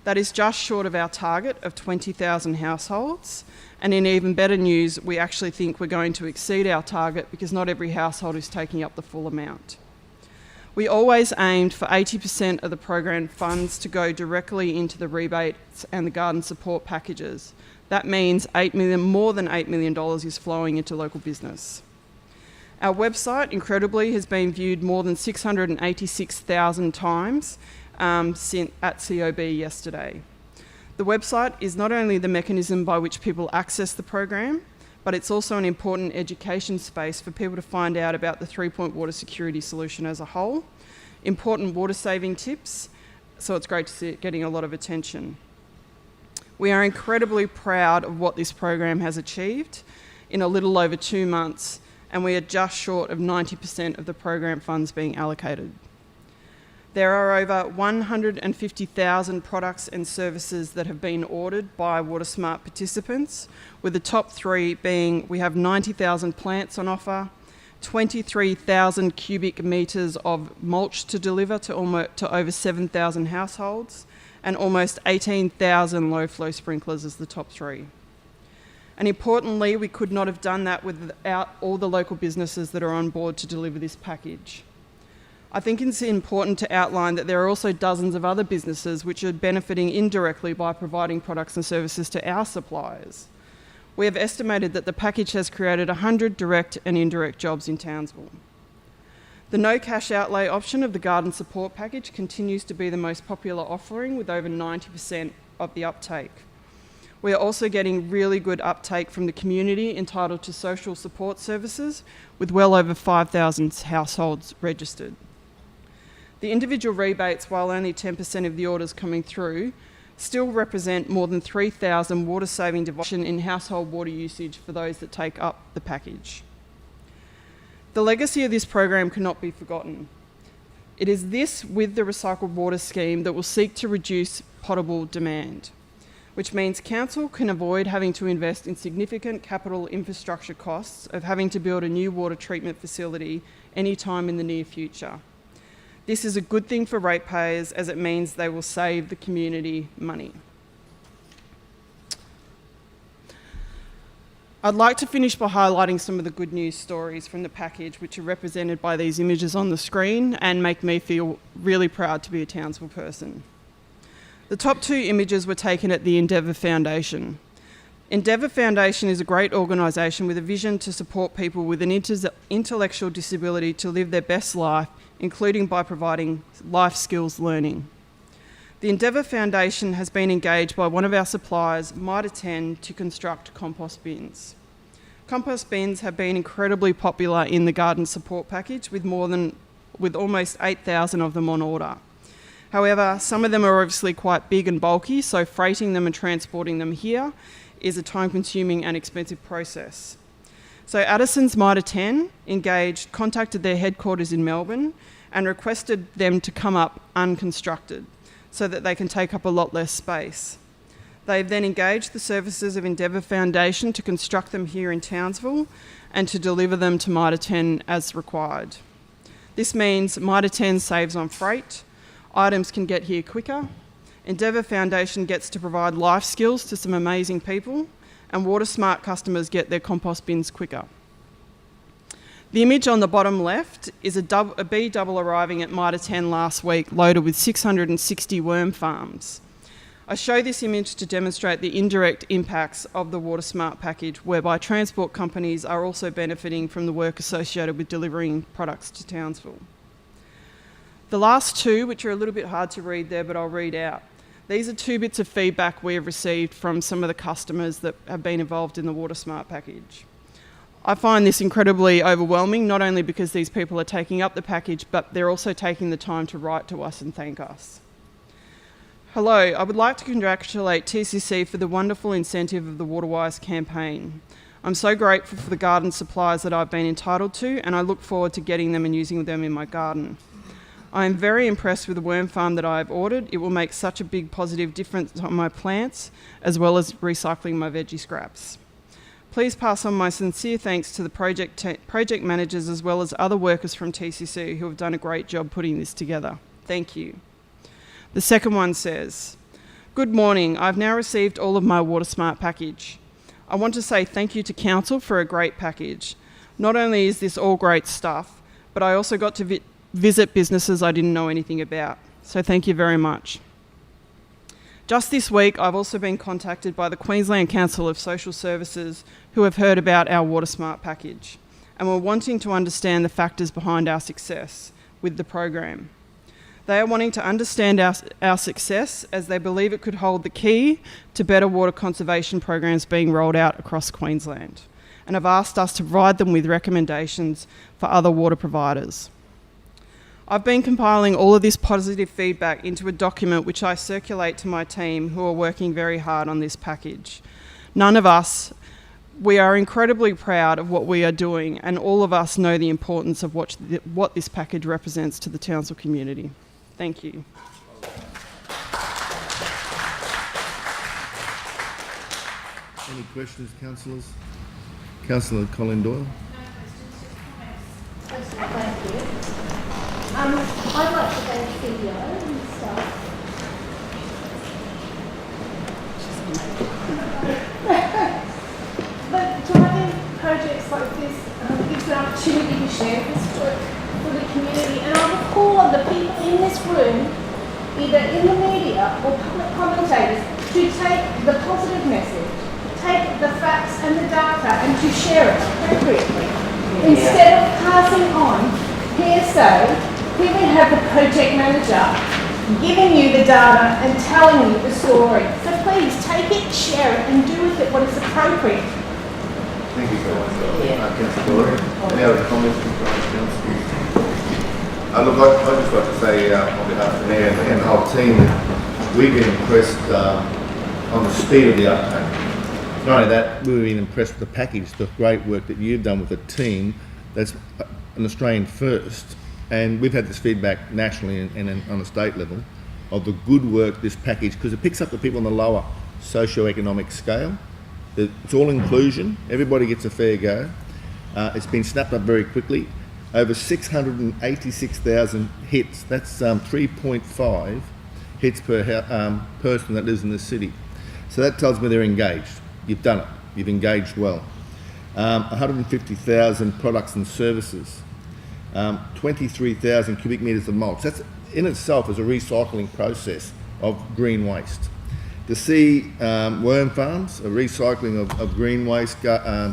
S12: That is just short of our target of 20,000 households, and in even better news, we actually think we're going to exceed our target because not every household is taking up the full amount. We always aimed for 80% of the program funds to go directly into the rebates and the garden support packages. That means more than $8 million is flowing into local business. Our website, incredibly, has been viewed more than 686,000 times at COB yesterday. The website is not only the mechanism by which people access the program, but it's also an important education space for people to find out about the 3-point water security solution as a whole, important water saving tips, so it's great to see it getting a lot of attention. We are incredibly proud of what this program has achieved in a little over 2 months, and we are just short of 90% of the program funds being allocated. There are over 150,000 products and services that have been ordered by WaterSmart participants, with the top 3 being we have 90,000 plants on offer, 23,000 cubic metres of mulch to deliver to over 7,000 households, and almost 18,000 low-flow sprinklers as the top 3. And importantly, we could not have done that without all the local businesses that are on board to deliver this package. I think it's important to outline that there are also dozens of other businesses which are benefiting indirectly by providing products and services to our suppliers. We have estimated that the package has created 100 direct and indirect jobs in Townsville. The no cash outlay option of the garden support package continues to be the most popular offering, with over 90% of the uptake. We are also getting really good uptake from the community entitled to social support services, with well over 5,000 households registered. The individual rebates, while only 10% of the orders coming through, still represent more than 3,000 water-saving devices in household water usage for those that take up the package. The legacy of this program cannot be forgotten. It is this, with the recycled water scheme, that will seek to reduce potable demand, which means council can avoid having to invest in significant capital infrastructure costs of having to build a new water treatment facility any time in the near future. This is a good thing for ratepayers, as it means they will save the community money. I'd like to finish by highlighting some of the good news stories from the package, which are represented by these images on the screen and make me feel really proud to be a Townsville person. The top 2 images were taken at the Endeavour Foundation. Endeavour Foundation is a great organisation with a vision to support people with an intellectual disability to live their best life, including by providing life skills learning. The Endeavour Foundation has been engaged by one of our suppliers, Mitre 10, to construct compost bins. Compost bins have been incredibly popular in the garden support package, with almost 8,000 of them on order. However, some of them are obviously quite big and bulky, so freighting them and transporting them here is a time-consuming and expensive process. So Addison's Mitre 10 contacted their headquarters in Melbourne and requested them to come up unconstructed, so that they can take up a lot less space. They've then engaged the services of Endeavour Foundation to construct them here in Townsville and to deliver them to Mitre 10 as required. This means Mitre 10 saves on freight, items can get here quicker, Endeavour Foundation gets to provide life skills to some amazing people, and WaterSmart customers get their compost bins quicker. The image on the bottom left is a bee double arriving at Mitre 10 last week, loaded with 660 worm farms. I show this image to demonstrate the indirect impacts of the WaterSmart package, whereby transport companies are also benefiting from the work associated with delivering products to Townsville. The last 2, which are a little bit hard to read there, but I'll read out. These are 2 bits of feedback we have received from some of the customers that have been involved in the WaterSmart package. I find this incredibly overwhelming, not only because these people are taking up the package, but they're also taking the time to write to us and thank us. Hello, I would like to congratulate TCC for the wonderful incentive of the Waterwise campaign. I'm so grateful for the garden supplies that I've been entitled to, and I look forward to getting them and using them in my garden. I am very impressed with the worm farm that I have ordered. It will make such a big positive difference on my plants, as well as recycling my veggie scraps. Please pass on my sincere thanks to the project managers as well as other workers from TCC who have done a great job putting this together. Thank you. The second one says, "Good morning. I've now received all of my WaterSmart package. I want to say thank you to Council for a great package. Not only is this all great stuff, but I also got to visit businesses I didn't know anything about. So thank you very much. Just this week, I've also been contacted by the Queensland Council of Social Services who have heard about our WaterSmart package and were wanting to understand the factors behind our success with the program. They are wanting to understand our success as they believe it could hold the key to better water conservation programs being rolled out across Queensland, and have asked us to provide them with recommendations for other water providers. I've been compiling all of this positive feedback into a document which I circulate to my team who are working very hard on this package. None of us, we are incredibly proud of what we are doing, and all of us know the importance of what this package represents to the Townsville community. Thank you.
S1: Any questions, councillors? Councillor Colin Doyle.
S13: No questions, just comments. Thank you. I'd like to thank CEO and staff. But driving projects like this gives an opportunity to share this work for the community, and I applaud the people in this room, either in the media or public commentators, to take the positive message, take the facts and the data and to share it appropriately. Instead of passing on hearsay, here we have the project manager giving you the data and telling you the story. So please take it, share it and do with it what is appropriate.
S1: Thank you very much, Councillor Doyle. Any other comments from council? Look, I'd just like to say on behalf of the Mayor and the whole team that we've been impressed on the speed of the uptake. Not only that, we've been impressed with the package, the great work that you've done with a team that's an Australian first. And we've had this feedback nationally and on a state level of the good work this package, because it picks up the people on the lower socio-economic scale. It's all inclusion, everybody gets a fair go. It's been snapped up very quickly. Over 686,000 hits, that's 3.5 hits per person that lives in the city. So that tells me they're engaged. You've done it, you've engaged well. 150,000 products and services. 23,000 cubic metres of mulch. That's in itself is a recycling process of green waste. To see worm farms, a recycling of green waste,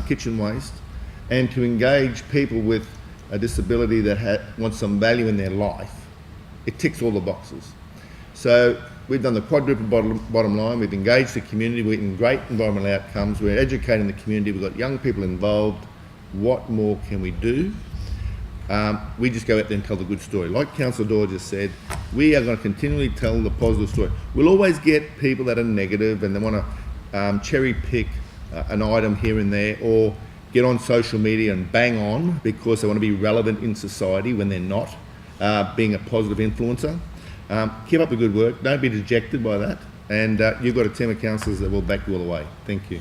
S1: kitchen waste, and to engage people with a disability that wants some value in their life, it ticks all the boxes. So we've done the quadruple bottom line, we've engaged the community, we're getting great environmental outcomes, we're educating the community, we've got young people involved. What more can we do? We just go out there and tell the good story. Like Councillor Doyle just said, we are going to continually tell the positive story. We'll always get people that are negative and they want to cherry pick an item here and there, or get on social media and bang on because they want to be relevant in society when they're not, being a positive influencer. Keep up the good work. Don't be dejected by that. And you've got a team of councillors that will back you all the way. Thank you.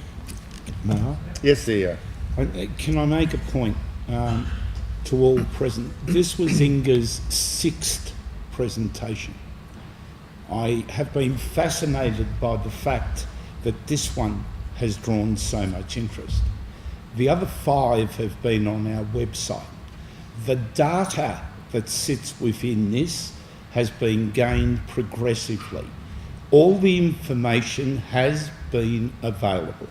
S6: Mark?
S1: Yes, CEO.
S6: Can I make a point? To all present, this was Inga's 6th presentation. I have been fascinated by the fact that this one has drawn so much interest. The other 5 have been on our website. The data that sits within this has been gained progressively. All the information has been available.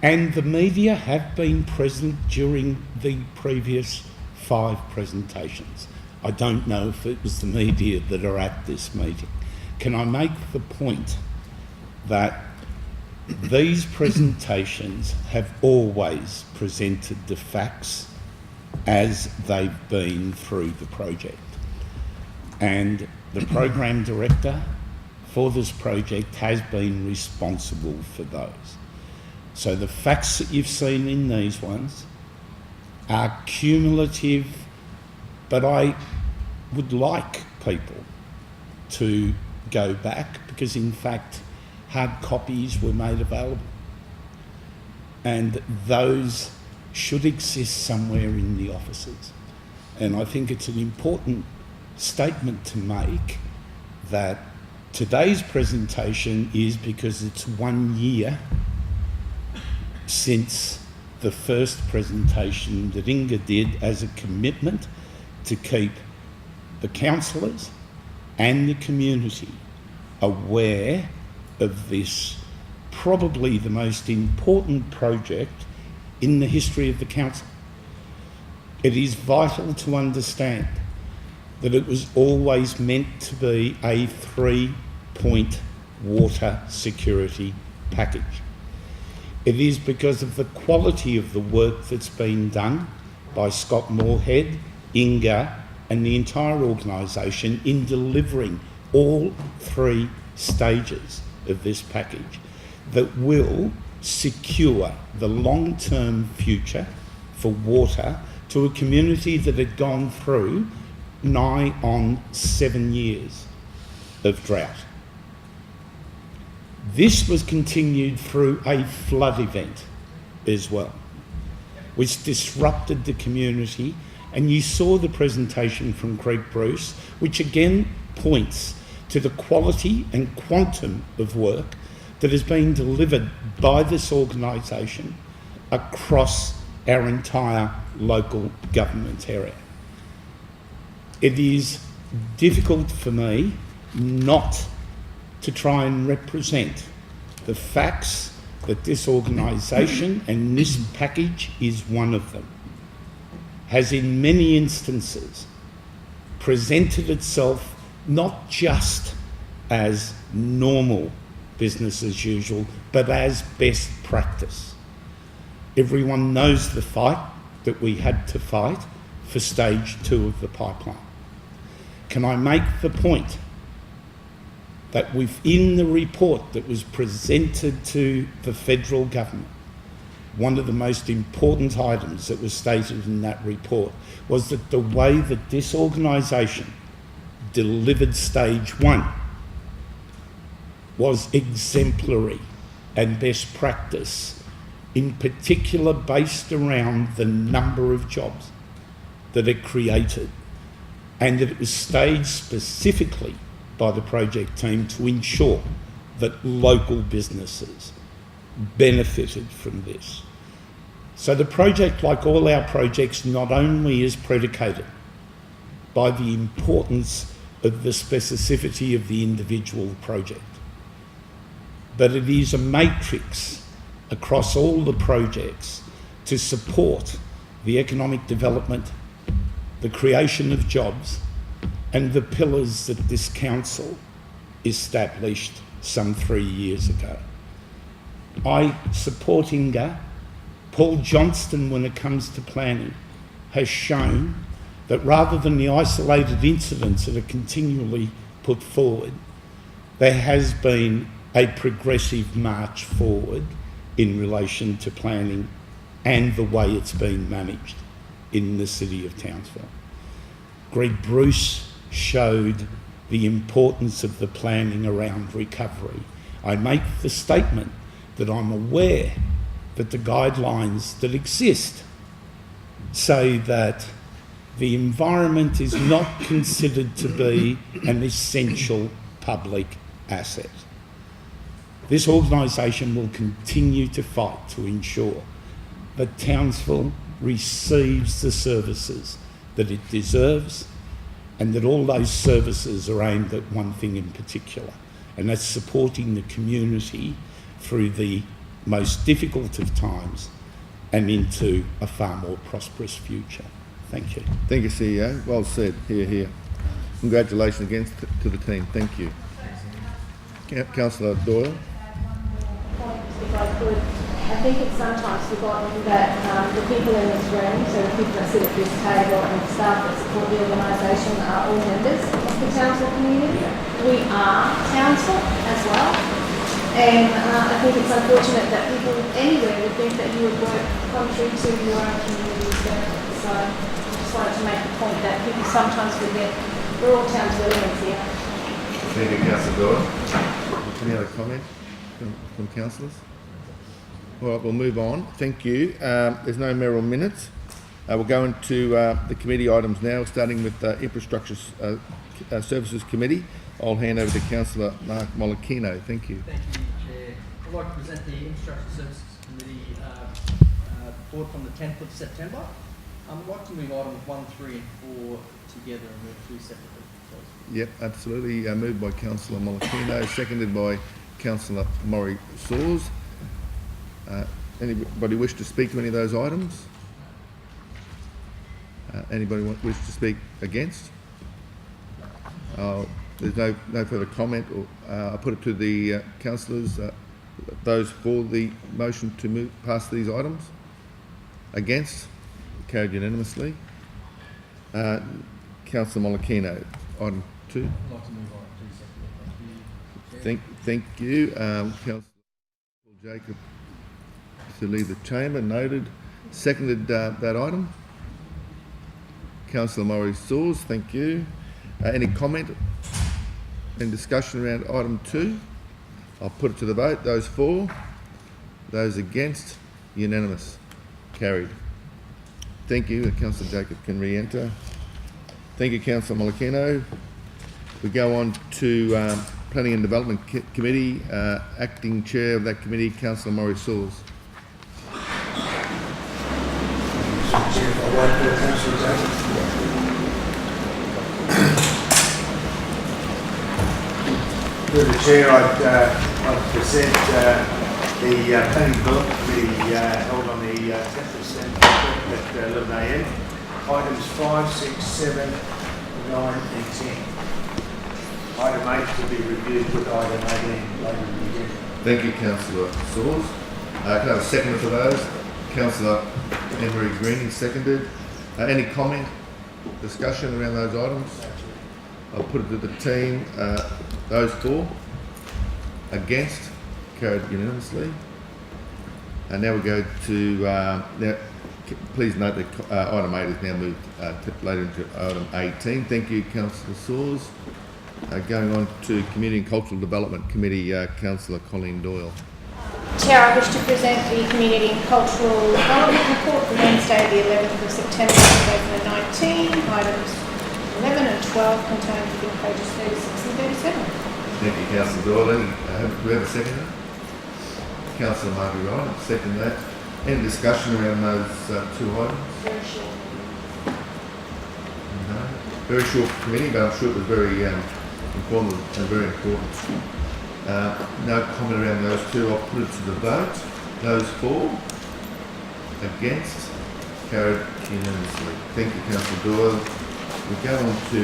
S6: And the media have been present during the previous 5 presentations. I don't know if it was the media that are at this meeting. Can I make the point that these presentations have always presented the facts as they've been through the project? And the program director for this project has been responsible for those. So the facts that you've seen in these ones are cumulative, but I would like people to go back because in fact hard copies were made available and those should exist somewhere in the offices. And I think it's an important statement to make that today's presentation is because it's 1 year since the first presentation that Inga did as a commitment to keep the councillors and the community aware of this probably the most important project in the history of the council. It is vital to understand that it was always meant to be a 3-point water security package. It is because of the quality of the work that's been done by Scott Moorhead, Inga and the entire organisation in delivering all 3 stages of this package that will secure the long-term future for water to a community that had gone through nigh on 7 years of drought. This was continued through a flood event as well, which disrupted the community, and you saw the presentation from Greg Bruce, which again points to the quality and quantum of work that has been delivered by this organisation across our entire local government area. It is difficult for me not to try and represent the facts that this organisation, and this package is one of them, has in many instances presented itself not just as normal business as usual, but as best practice. Everyone knows the fight that we had to fight for stage 2 of the pipeline. Can I make the point that within the report that was presented to the federal government, one of the most important items that was stated in that report was that the way that this organisation delivered stage 1 was exemplary and best practice, in particular based around the number of jobs that it created, and that it was staged specifically by the project team to ensure that local businesses benefited from this. So the project, like all our projects, not only is predicated by the importance of the specificity of the individual project, but it is a matrix across all the projects to support the economic development, the creation of jobs, and the pillars that this council established some 3 years ago. I support Inga. Paul Johnston, when it comes to planning, has shown that rather than the isolated incidents that are continually put forward, there has been a progressive march forward in relation to planning and the way it's been managed in the city of Townsville. Greg Bruce showed the importance of the planning around recovery. I make the statement that I'm aware that the guidelines that exist say that the environment is not considered to be an essential public asset. This organisation will continue to fight to ensure that Townsville receives the services that it deserves, and that all those services are aimed at one thing in particular, and that's supporting the community through the most difficult of times and into a far more prosperous future. Thank you.
S1: Thank you, CEO. Well said. Hear, hear. Congratulations again to the team. Thank you. Councillor Doyle.
S13: If I could, I think it's sometimes forgotten that the people in this room, so the people that sit at this table and the staff that support the organisation are all members of the Townsville community. We are Townsville as well. And I think it's unfortunate that people anywhere would think that you would work contrary to your own community's benefits. So I just wanted to make the point that people sometimes forget we're all Townsvillians here.
S1: Thank you, Councillor Doyle. Any other comment from councillors? All right, we'll move on. Thank you. There's no mayoral minutes. We'll go into the committee items now, starting with the Infrastructure Services Committee. I'll hand over to Councillor Mark Molokino. Thank you.
S9: Thank you, Chair. I'd like to present the Infrastructure Services Committee report from the 10th of September. I'd like to move items 1, 3 and 4 together and move 2 separately, please.
S1: Yep, absolutely. Moved by Councillor Molokino, seconded by Councillor Murray Saws. Anybody wish to speak to any of those items? Anybody wish to speak against? There's no further comment. I'll put it to the councillors. Those for the motion to move past these items? Against? Carried unanimously. Councillor Molokino, item 2.
S9: I'd like to move item 2 separately.
S1: Thank you. Councillor Jacob to leave the chamber. Noted. Seconded that item. Councillor Murray Saws, thank you. Any comment and discussion around item 2? I'll put it to the vote. Those for? Those against? Unanimous. Carried. Thank you. Councillor Jacob can re-enter. Thank you, Councillor Molokino. We go on to Planning and Development Committee. Acting Chair of that committee, Councillor Murray Saws.
S3: Through the Chair, I'd present the Planning Development Committee held on the 10th of September at 11 a.m. Items 5, 6, 7, 9 and 10. Item 8 to be reviewed with item 18 later in the agenda.
S1: Thank you, Councillor Saws. Can I have a seconder for those? Councillor Emery Green, seconded. Any comment, discussion around those items? I'll put it to the team. Those for? Against? Carried unanimously. And now we go to, now, please note that item 8 is now moved later into item 18. Thank you, Councillor Saws. Going on to Community and Cultural Development Committee, Councillor Colleen Doyle.
S13: Chair, I wish to present the Community and Cultural Development Report for Wednesday, the 11th of September 2019. Items 11 and 12 contained within pages 36 and 37.
S1: Thank you, Councillor Doyle. Do we have a seconder? Councillor Margie Ryan, second that. Any discussion around those 2 items?
S13: Very short.
S1: No. Very short committee, but I'm sure it was very informative and very important. No comment around those 2. I'll put it to the vote. Those for? Against? Carried unanimously. Thank you, Councillor Doyle. We go on to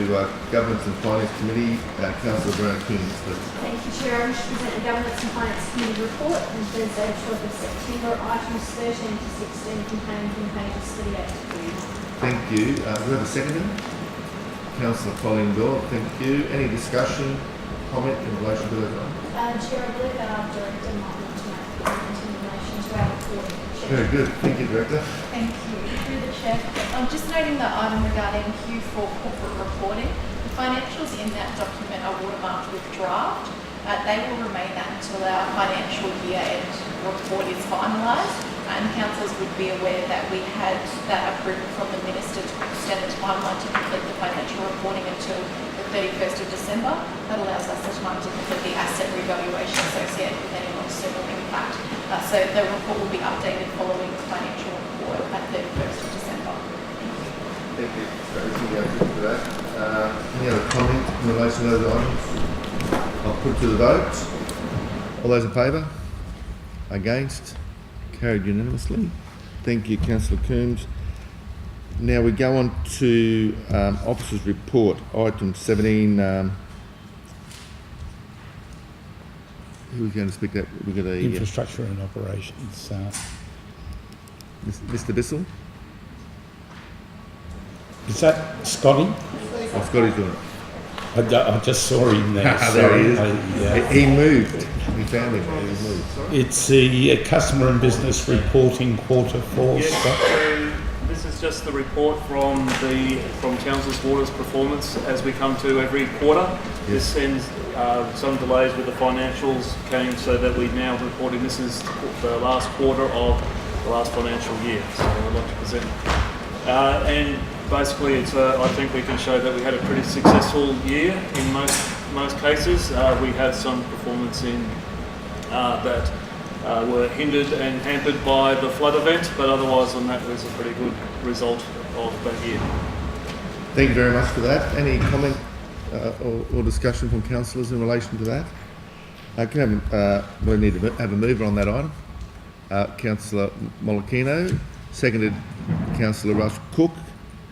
S1: Governance and Finance Committee. Councillor Brown-Coons, please.
S13: Thank you, Chair. I wish to present the Governance and Finance Committee report on Thursday, 12th of September. Items 13 to 16 contained in pages 38 to 41.
S1: Thank you. Do we have a seconder? Councillor Colleen Doyle, thank you. Any discussion, comment in relation to those items?
S13: Chair, I believe that our Director might want to make a comment in relation to our reporting.
S1: Very good. Thank you, Director.
S14: Thank you. Through the Chair, I'm just noting the item regarding Q4 corporate reporting. The financials in that document are watermarked with draft. They will remain that until our financial year end report is finalised. And councillors would be aware that we had that approval from the Minister to extend the timeline to complete the financial reporting until the 31st of December. That allows us the time to complete the asset revaluation associated with any external impact. So the report will be updated following the financial report at 31st of December.
S1: Thank you. Everything goes for that. Any other comment in relation to those items? I'll put it to the vote. All those in favour? Against? Carried unanimously. Thank you, Councillor Coombs. Now we go on to Officers' Report, item 17. who's going to speak that? We've got a
S6: Infrastructure and operations.
S1: Mr. Bissell.
S6: Is that Scotty?
S1: Oh, Scotty's doing it.
S6: I just saw him there.
S1: There he is.
S6: Yeah.
S1: He moved. We found him. He moved.
S6: It's the customer and business reporting quarter 4,
S15: Yes,
S6: Scott.
S15: so this is just the report from Townsville Water's performance as we come to every quarter.
S1: Yes.
S15: This ends some delays with the financials came so that we now reporting this is the last quarter of the last financial year. So I'd like to present. And basically, it's I think we can show that we had a pretty successful year in most cases. We had some performance in that were hindered and hampered by the flood event, but otherwise on that was a pretty good result of that year.
S1: Thank you very much for that. Any comment or discussion from councillors in relation to that? We need to have a mover on that item. Councillor Molokino, seconded Councillor Russ Cook.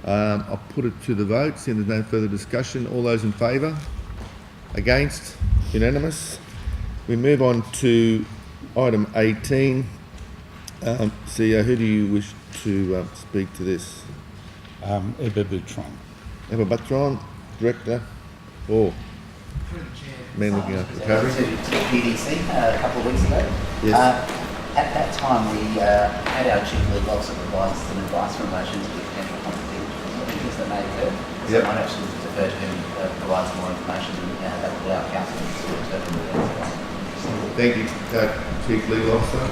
S1: I'll put it to the vote, seeing there's no further discussion. All those in favour? Against? Unanimous? We move on to item 18. CEO, who do you wish to speak to this?
S6: Ebba Boutron.
S1: Ebba Boutron, Director, or man looking after recovery.
S16: To PDC a couple of weeks ago.
S1: Yes.
S16: At that time, we had our chief legal officer provide us some advice in relation to the potential conflict of interest that may occur. So
S1: Yep.
S16: I might actually defer to him to provide some more information and that will allow council to interpret the
S1: Thank you, Chief Legal Officer.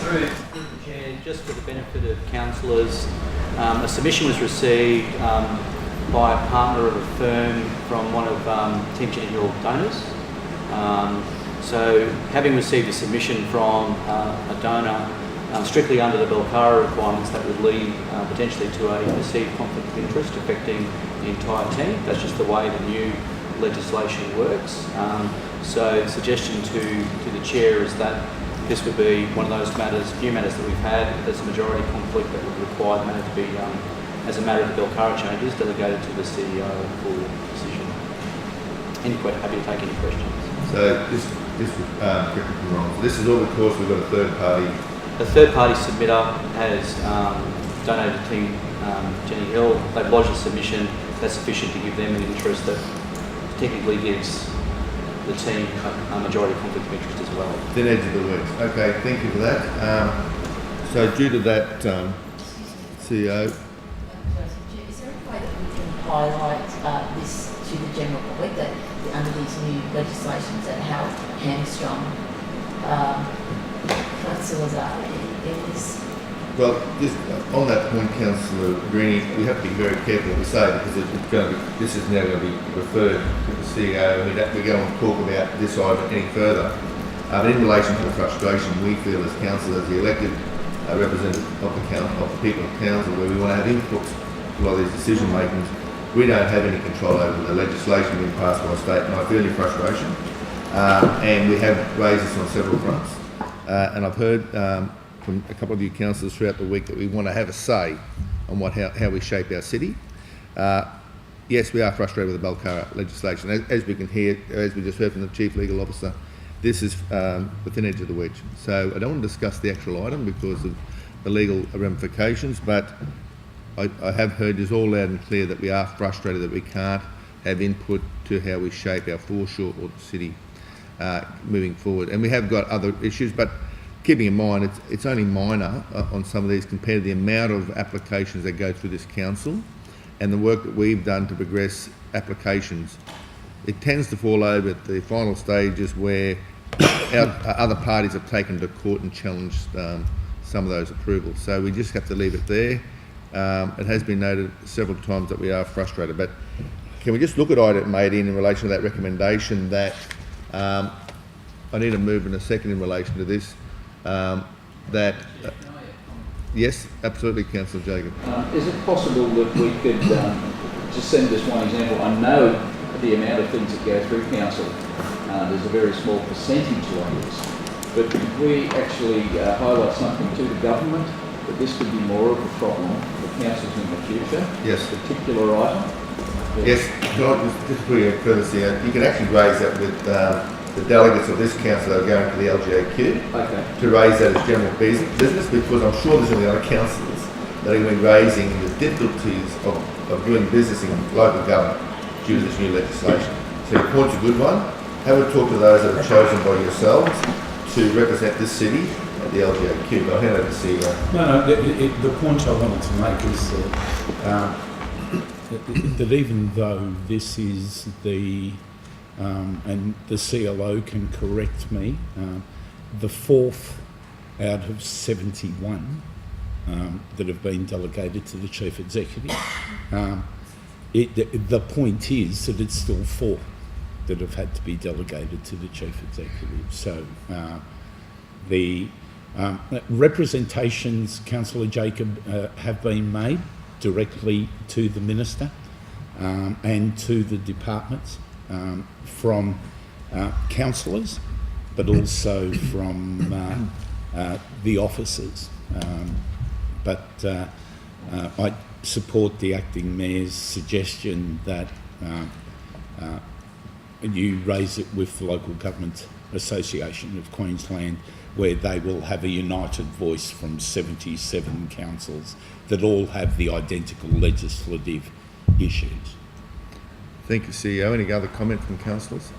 S4: Through the Chair, just for the benefit of councillors, a submission was received by a partner of a firm from one of Team Jenny Hill donors. So having received a submission from a donor strictly under the Belcara requirements, that would lead potentially to a perceived conflict of interest affecting the entire team. That's just the way the new legislation works. So the suggestion to the Chair is that this would be one of those new matters that we've had. There's a majority conflict that would require the matter to be, as a matter of the Belcara changes, delegated to the CEO for decision. Happy to take any questions.
S1: So this correct me if I'm wrong. This is all because we've got a third party.
S4: A third party submitter has donated to Team Jenny Hill. They've lodged a submission that's sufficient to give them an interest that technically gives the team a majority conflict of interest as well.
S1: Then edge of the works. Okay, thank you for that. So due to that, CEO.
S17: Is there a way that we can highlight this to the general public, that under these new legislations, and how hamstrung councillors are in this?
S1: Well, just on that point, Councillor Greenie, we have to be very careful what we say because this is now going to be referred to the CEO, and we go and talk about this item any further. But in relation to the frustration, we feel as councillors, the elected representative of the people of Townsville, where we want to have input to a lot of these decision makings, we don't have any control over the legislation being passed by state, and I feel your frustration. And we have raised this on several fronts. And I've heard from a couple of you councillors throughout the week that we want to have a say on how we shape our city. Yes, we are frustrated with the Belcara legislation. As we can hear, as we just heard from the Chief Legal Officer, this is the thin edge of the wedge. So I don't want to discuss the actual item because of the legal ramifications, but I have heard just all loud and clear that we are frustrated that we can't have input to how we shape our foreshore or the city moving forward. And we have got other issues, but keeping in mind it's only minor on some of these compared to the amount of applications that go through this council and the work that we've done to progress applications. It tends to fall over at the final stages where other parties have taken to court and challenged some of those approvals. So we just have to leave it there. It has been noted several times that we are frustrated, but can we just look at item 18 in relation to that recommendation that I need a move in a second in relation to this. Yes, absolutely, Councillor Jacob.
S5: Is it possible that we could just send this one example? I know the amount of things that go through council. There's a very small percentage like this, but could we actually highlight something to the government that this could be more of a problem for councils in the future?
S1: Yes.
S5: This particular item?
S1: Yes, can I just put you a courtesy, you can actually raise that with the delegates of this council are going to the LGAQ
S4: Okay.
S1: to raise that as general business, because I'm sure there's going to be other councillors that are going to be raising the difficulties of doing business in local government due to this new legislation. So your point's a good one. Have a talk to those that are chosen by yourselves to represent this city at the LGAQ. But I'll hand over to CEO.
S6: No, the point I wanted to make is that even though this is the, and the CLO can correct me, the fourth out of 71 that have been delegated to the Chief Executive, the point is that it's still 4 that have had to be delegated to the Chief Executive. So the representations, Councillor Jacob, have been made directly to the Minister and to the departments from councillors, but also from the officers. But I support the Acting Mayor's suggestion that you raise it with the Local Government Association of Queensland, where they will have a united voice from 77 councils that all have the identical legislative issues.
S1: Thank you, CEO. Any other comment from councillors?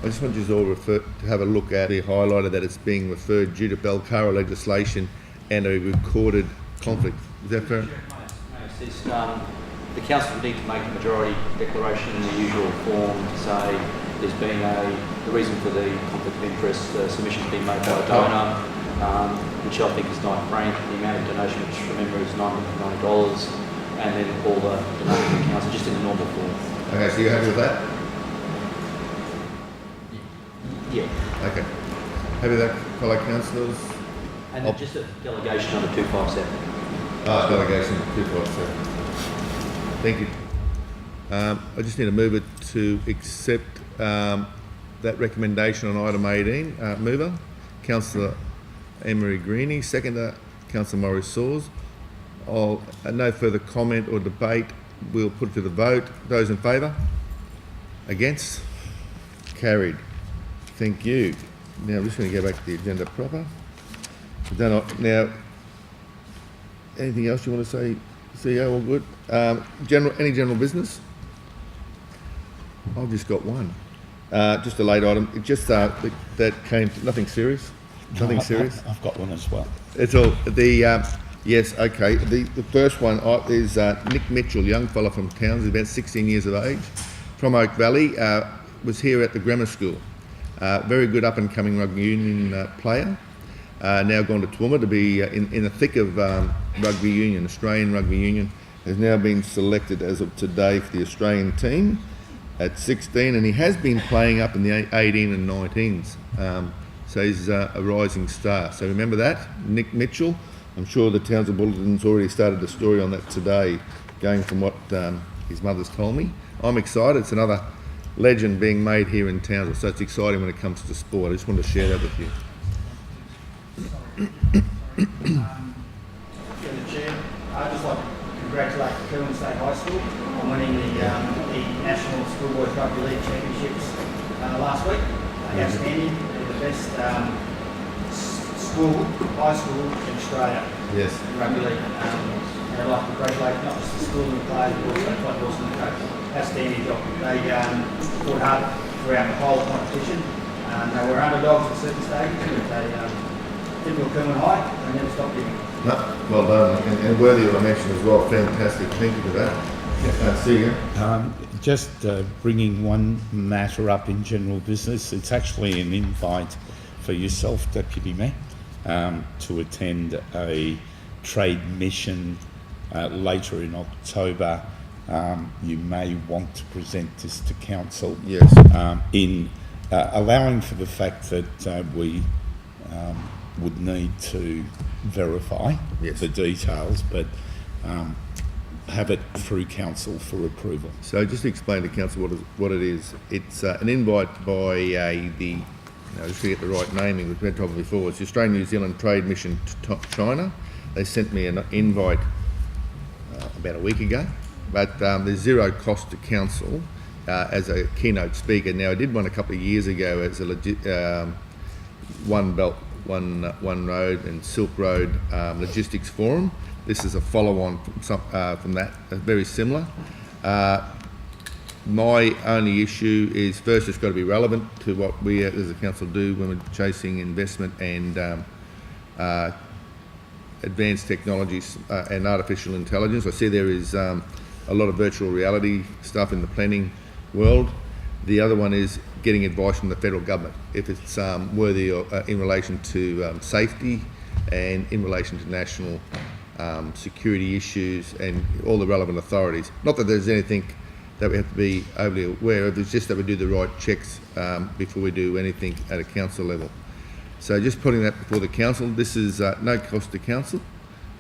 S1: I just want you all to have a look at it, highlighted that it's being referred due to Belcara legislation and a recorded conflict. Is that fair?
S4: The council would need to make a majority declaration in the usual form to say there's been the reason for the conflict of interest, the submission's been made by a donor, which I think is not frank, the amount of donation, which remember is $990, and then all the donation to the council, just in the normal form.
S1: Okay, so you're happy with that?
S4: Yeah.
S1: Okay. Happy with that, fellow councillors?
S4: And then just a delegation under 257.
S1: Delegation 257. Thank you. I just need to move it to accept that recommendation on item 18. Mover, Councillor Emery Greeny. Seconder, Councillor Maurice Saws. No further comment or debate. We'll put it to the vote. Those in favour? Against? Carried. Thank you. Now I'm just going to go back to the agenda proper. Now, anything else you want to say, CEO? All good? Any general business? I've just got one. Just a late item. It just that came. Nothing serious. Nothing serious.
S6: I've got one as well.
S1: It's all the. Yes. Okay. The first one is Nick Mitchell, young fella from Townsville, about 16 years of age, from Oak Valley. Was here at the grammar school. Very good up and coming rugby union player. Now gone to Toowoomba to be in the thick of rugby union. Australian rugby union has now been selected as of today for the Australian team at 16, and he has been playing up in the 18 and 19s. So he's a rising star. So remember that, Nick Mitchell. I'm sure the Townsville Bulletin's already started a story on that today, going from what his mother's told me. I'm excited. It's another legend being made here in Townsville, so it's exciting when it comes to sport. I just wanted to share that with you.
S18: Chair, I'd just like to congratulate Kelvin State High School on winning the National Schoolboys Rugby League Championships last week. Outstanding. They're the best high school in Australia.
S1: Yes.
S18: In rugby league. And I'd like to congratulate not just the school and the players, but also Todd Wilson and the coach. Outstanding job. They fought hard throughout the whole competition. They were underdogs at certain stages, but they typical Kelvin High, they never stopped giving.
S1: No, well done, and worthy of a mention as well. Fantastic. Thank you for that. See you.
S6: Just bringing one matter up in general business. It's actually an invite for yourself, Deputy Mayor, to attend a trade mission later in October. You may want to present this to council.
S1: Yes.
S6: In allowing for the fact that we would need to verify the details, but have it through council for approval.
S1: So just to explain to council what it is. It's an invite by just to get the right naming, we've had trouble before. It's the Australian New Zealand Trade Mission to China. They sent me an invite about a week ago, but there's zero cost to council. as a keynote speaker. Now, I did one a couple of years ago as a One Belt, One Road and Silk Road Logistics Forum. This is a follow-on from that, very similar. My only issue is, first, it's got to be relevant to what we as a council do when we're chasing investment and advanced technologies and artificial intelligence. I see there is a lot of virtual reality stuff in the planning world. The other one is getting advice from the federal government, if it's worthy in relation to safety and in relation to national security issues and all the relevant authorities. Not that there's anything that we have to be overly aware of, it's just that we do the right checks before we do anything at a council level. So just putting that before the council. This is no cost to council.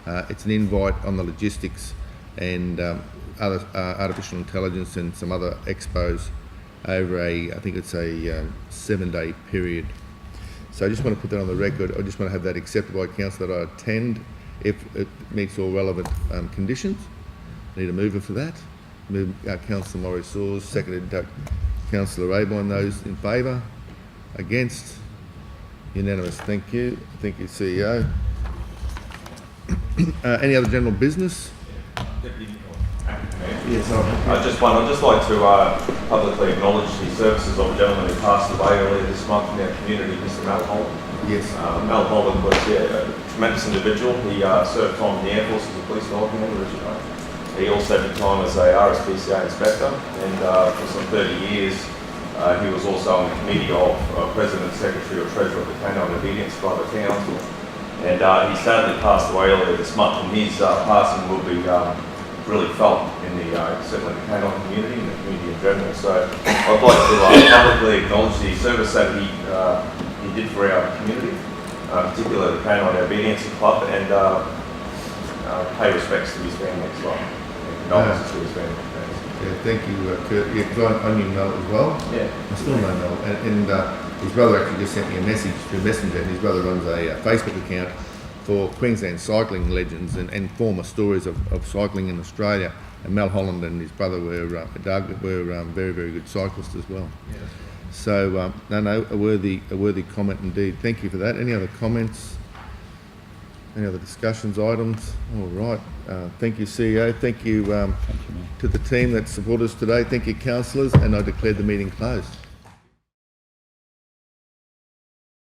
S1: It's an invite on the logistics and other artificial intelligence and some other expos over I think it's a 7-day period. So I just want to put that on the record. I just want to have that accepted by council that I attend if it meets all relevant conditions. Need a mover for that. Move Councillor Morris Saws, seconded Councillor Raybon. Those in favour? Against? Unanimous. Thank you. Thank you, CEO. Any other general business? Yes,
S19: I'd just like to publicly acknowledge the services of a gentleman who passed away earlier this month in our community, Mr. Mel Holland.
S1: Yes.
S19: Mel Holland was a tremendous individual. He served time in the Air Force as a police officer originally. He also did time as a RSPCA inspector, and for some 30 years he was also on the committee of President, Secretary or Treasurer of the Canine Obedience Club at Townsville. And he sadly passed away earlier this month, and his passing will be really felt in the certainly the canine community and the community in general. So I'd like to publicly acknowledge the service that he did for our community, particularly the Canine Obedience Club, and pay respects to his family as well. Condolences to his family.
S1: Yeah, thank you, Kurt. Yeah, because I knew Mel as well.
S19: Yeah.
S1: I still know Mel. And his brother actually just sent me a message through Messenger, and his brother runs a Facebook account for Queensland cycling legends and former stories of cycling in Australia. And Mel Holland and his brother were very, very good cyclists as well. Yeah. So, a worthy comment indeed. Thank you for that. Any other comments? Any other discussions, items? All right. Thank you, CEO. Thank you to the team that supported us today. Thank you, councillors. And I declare the meeting closed.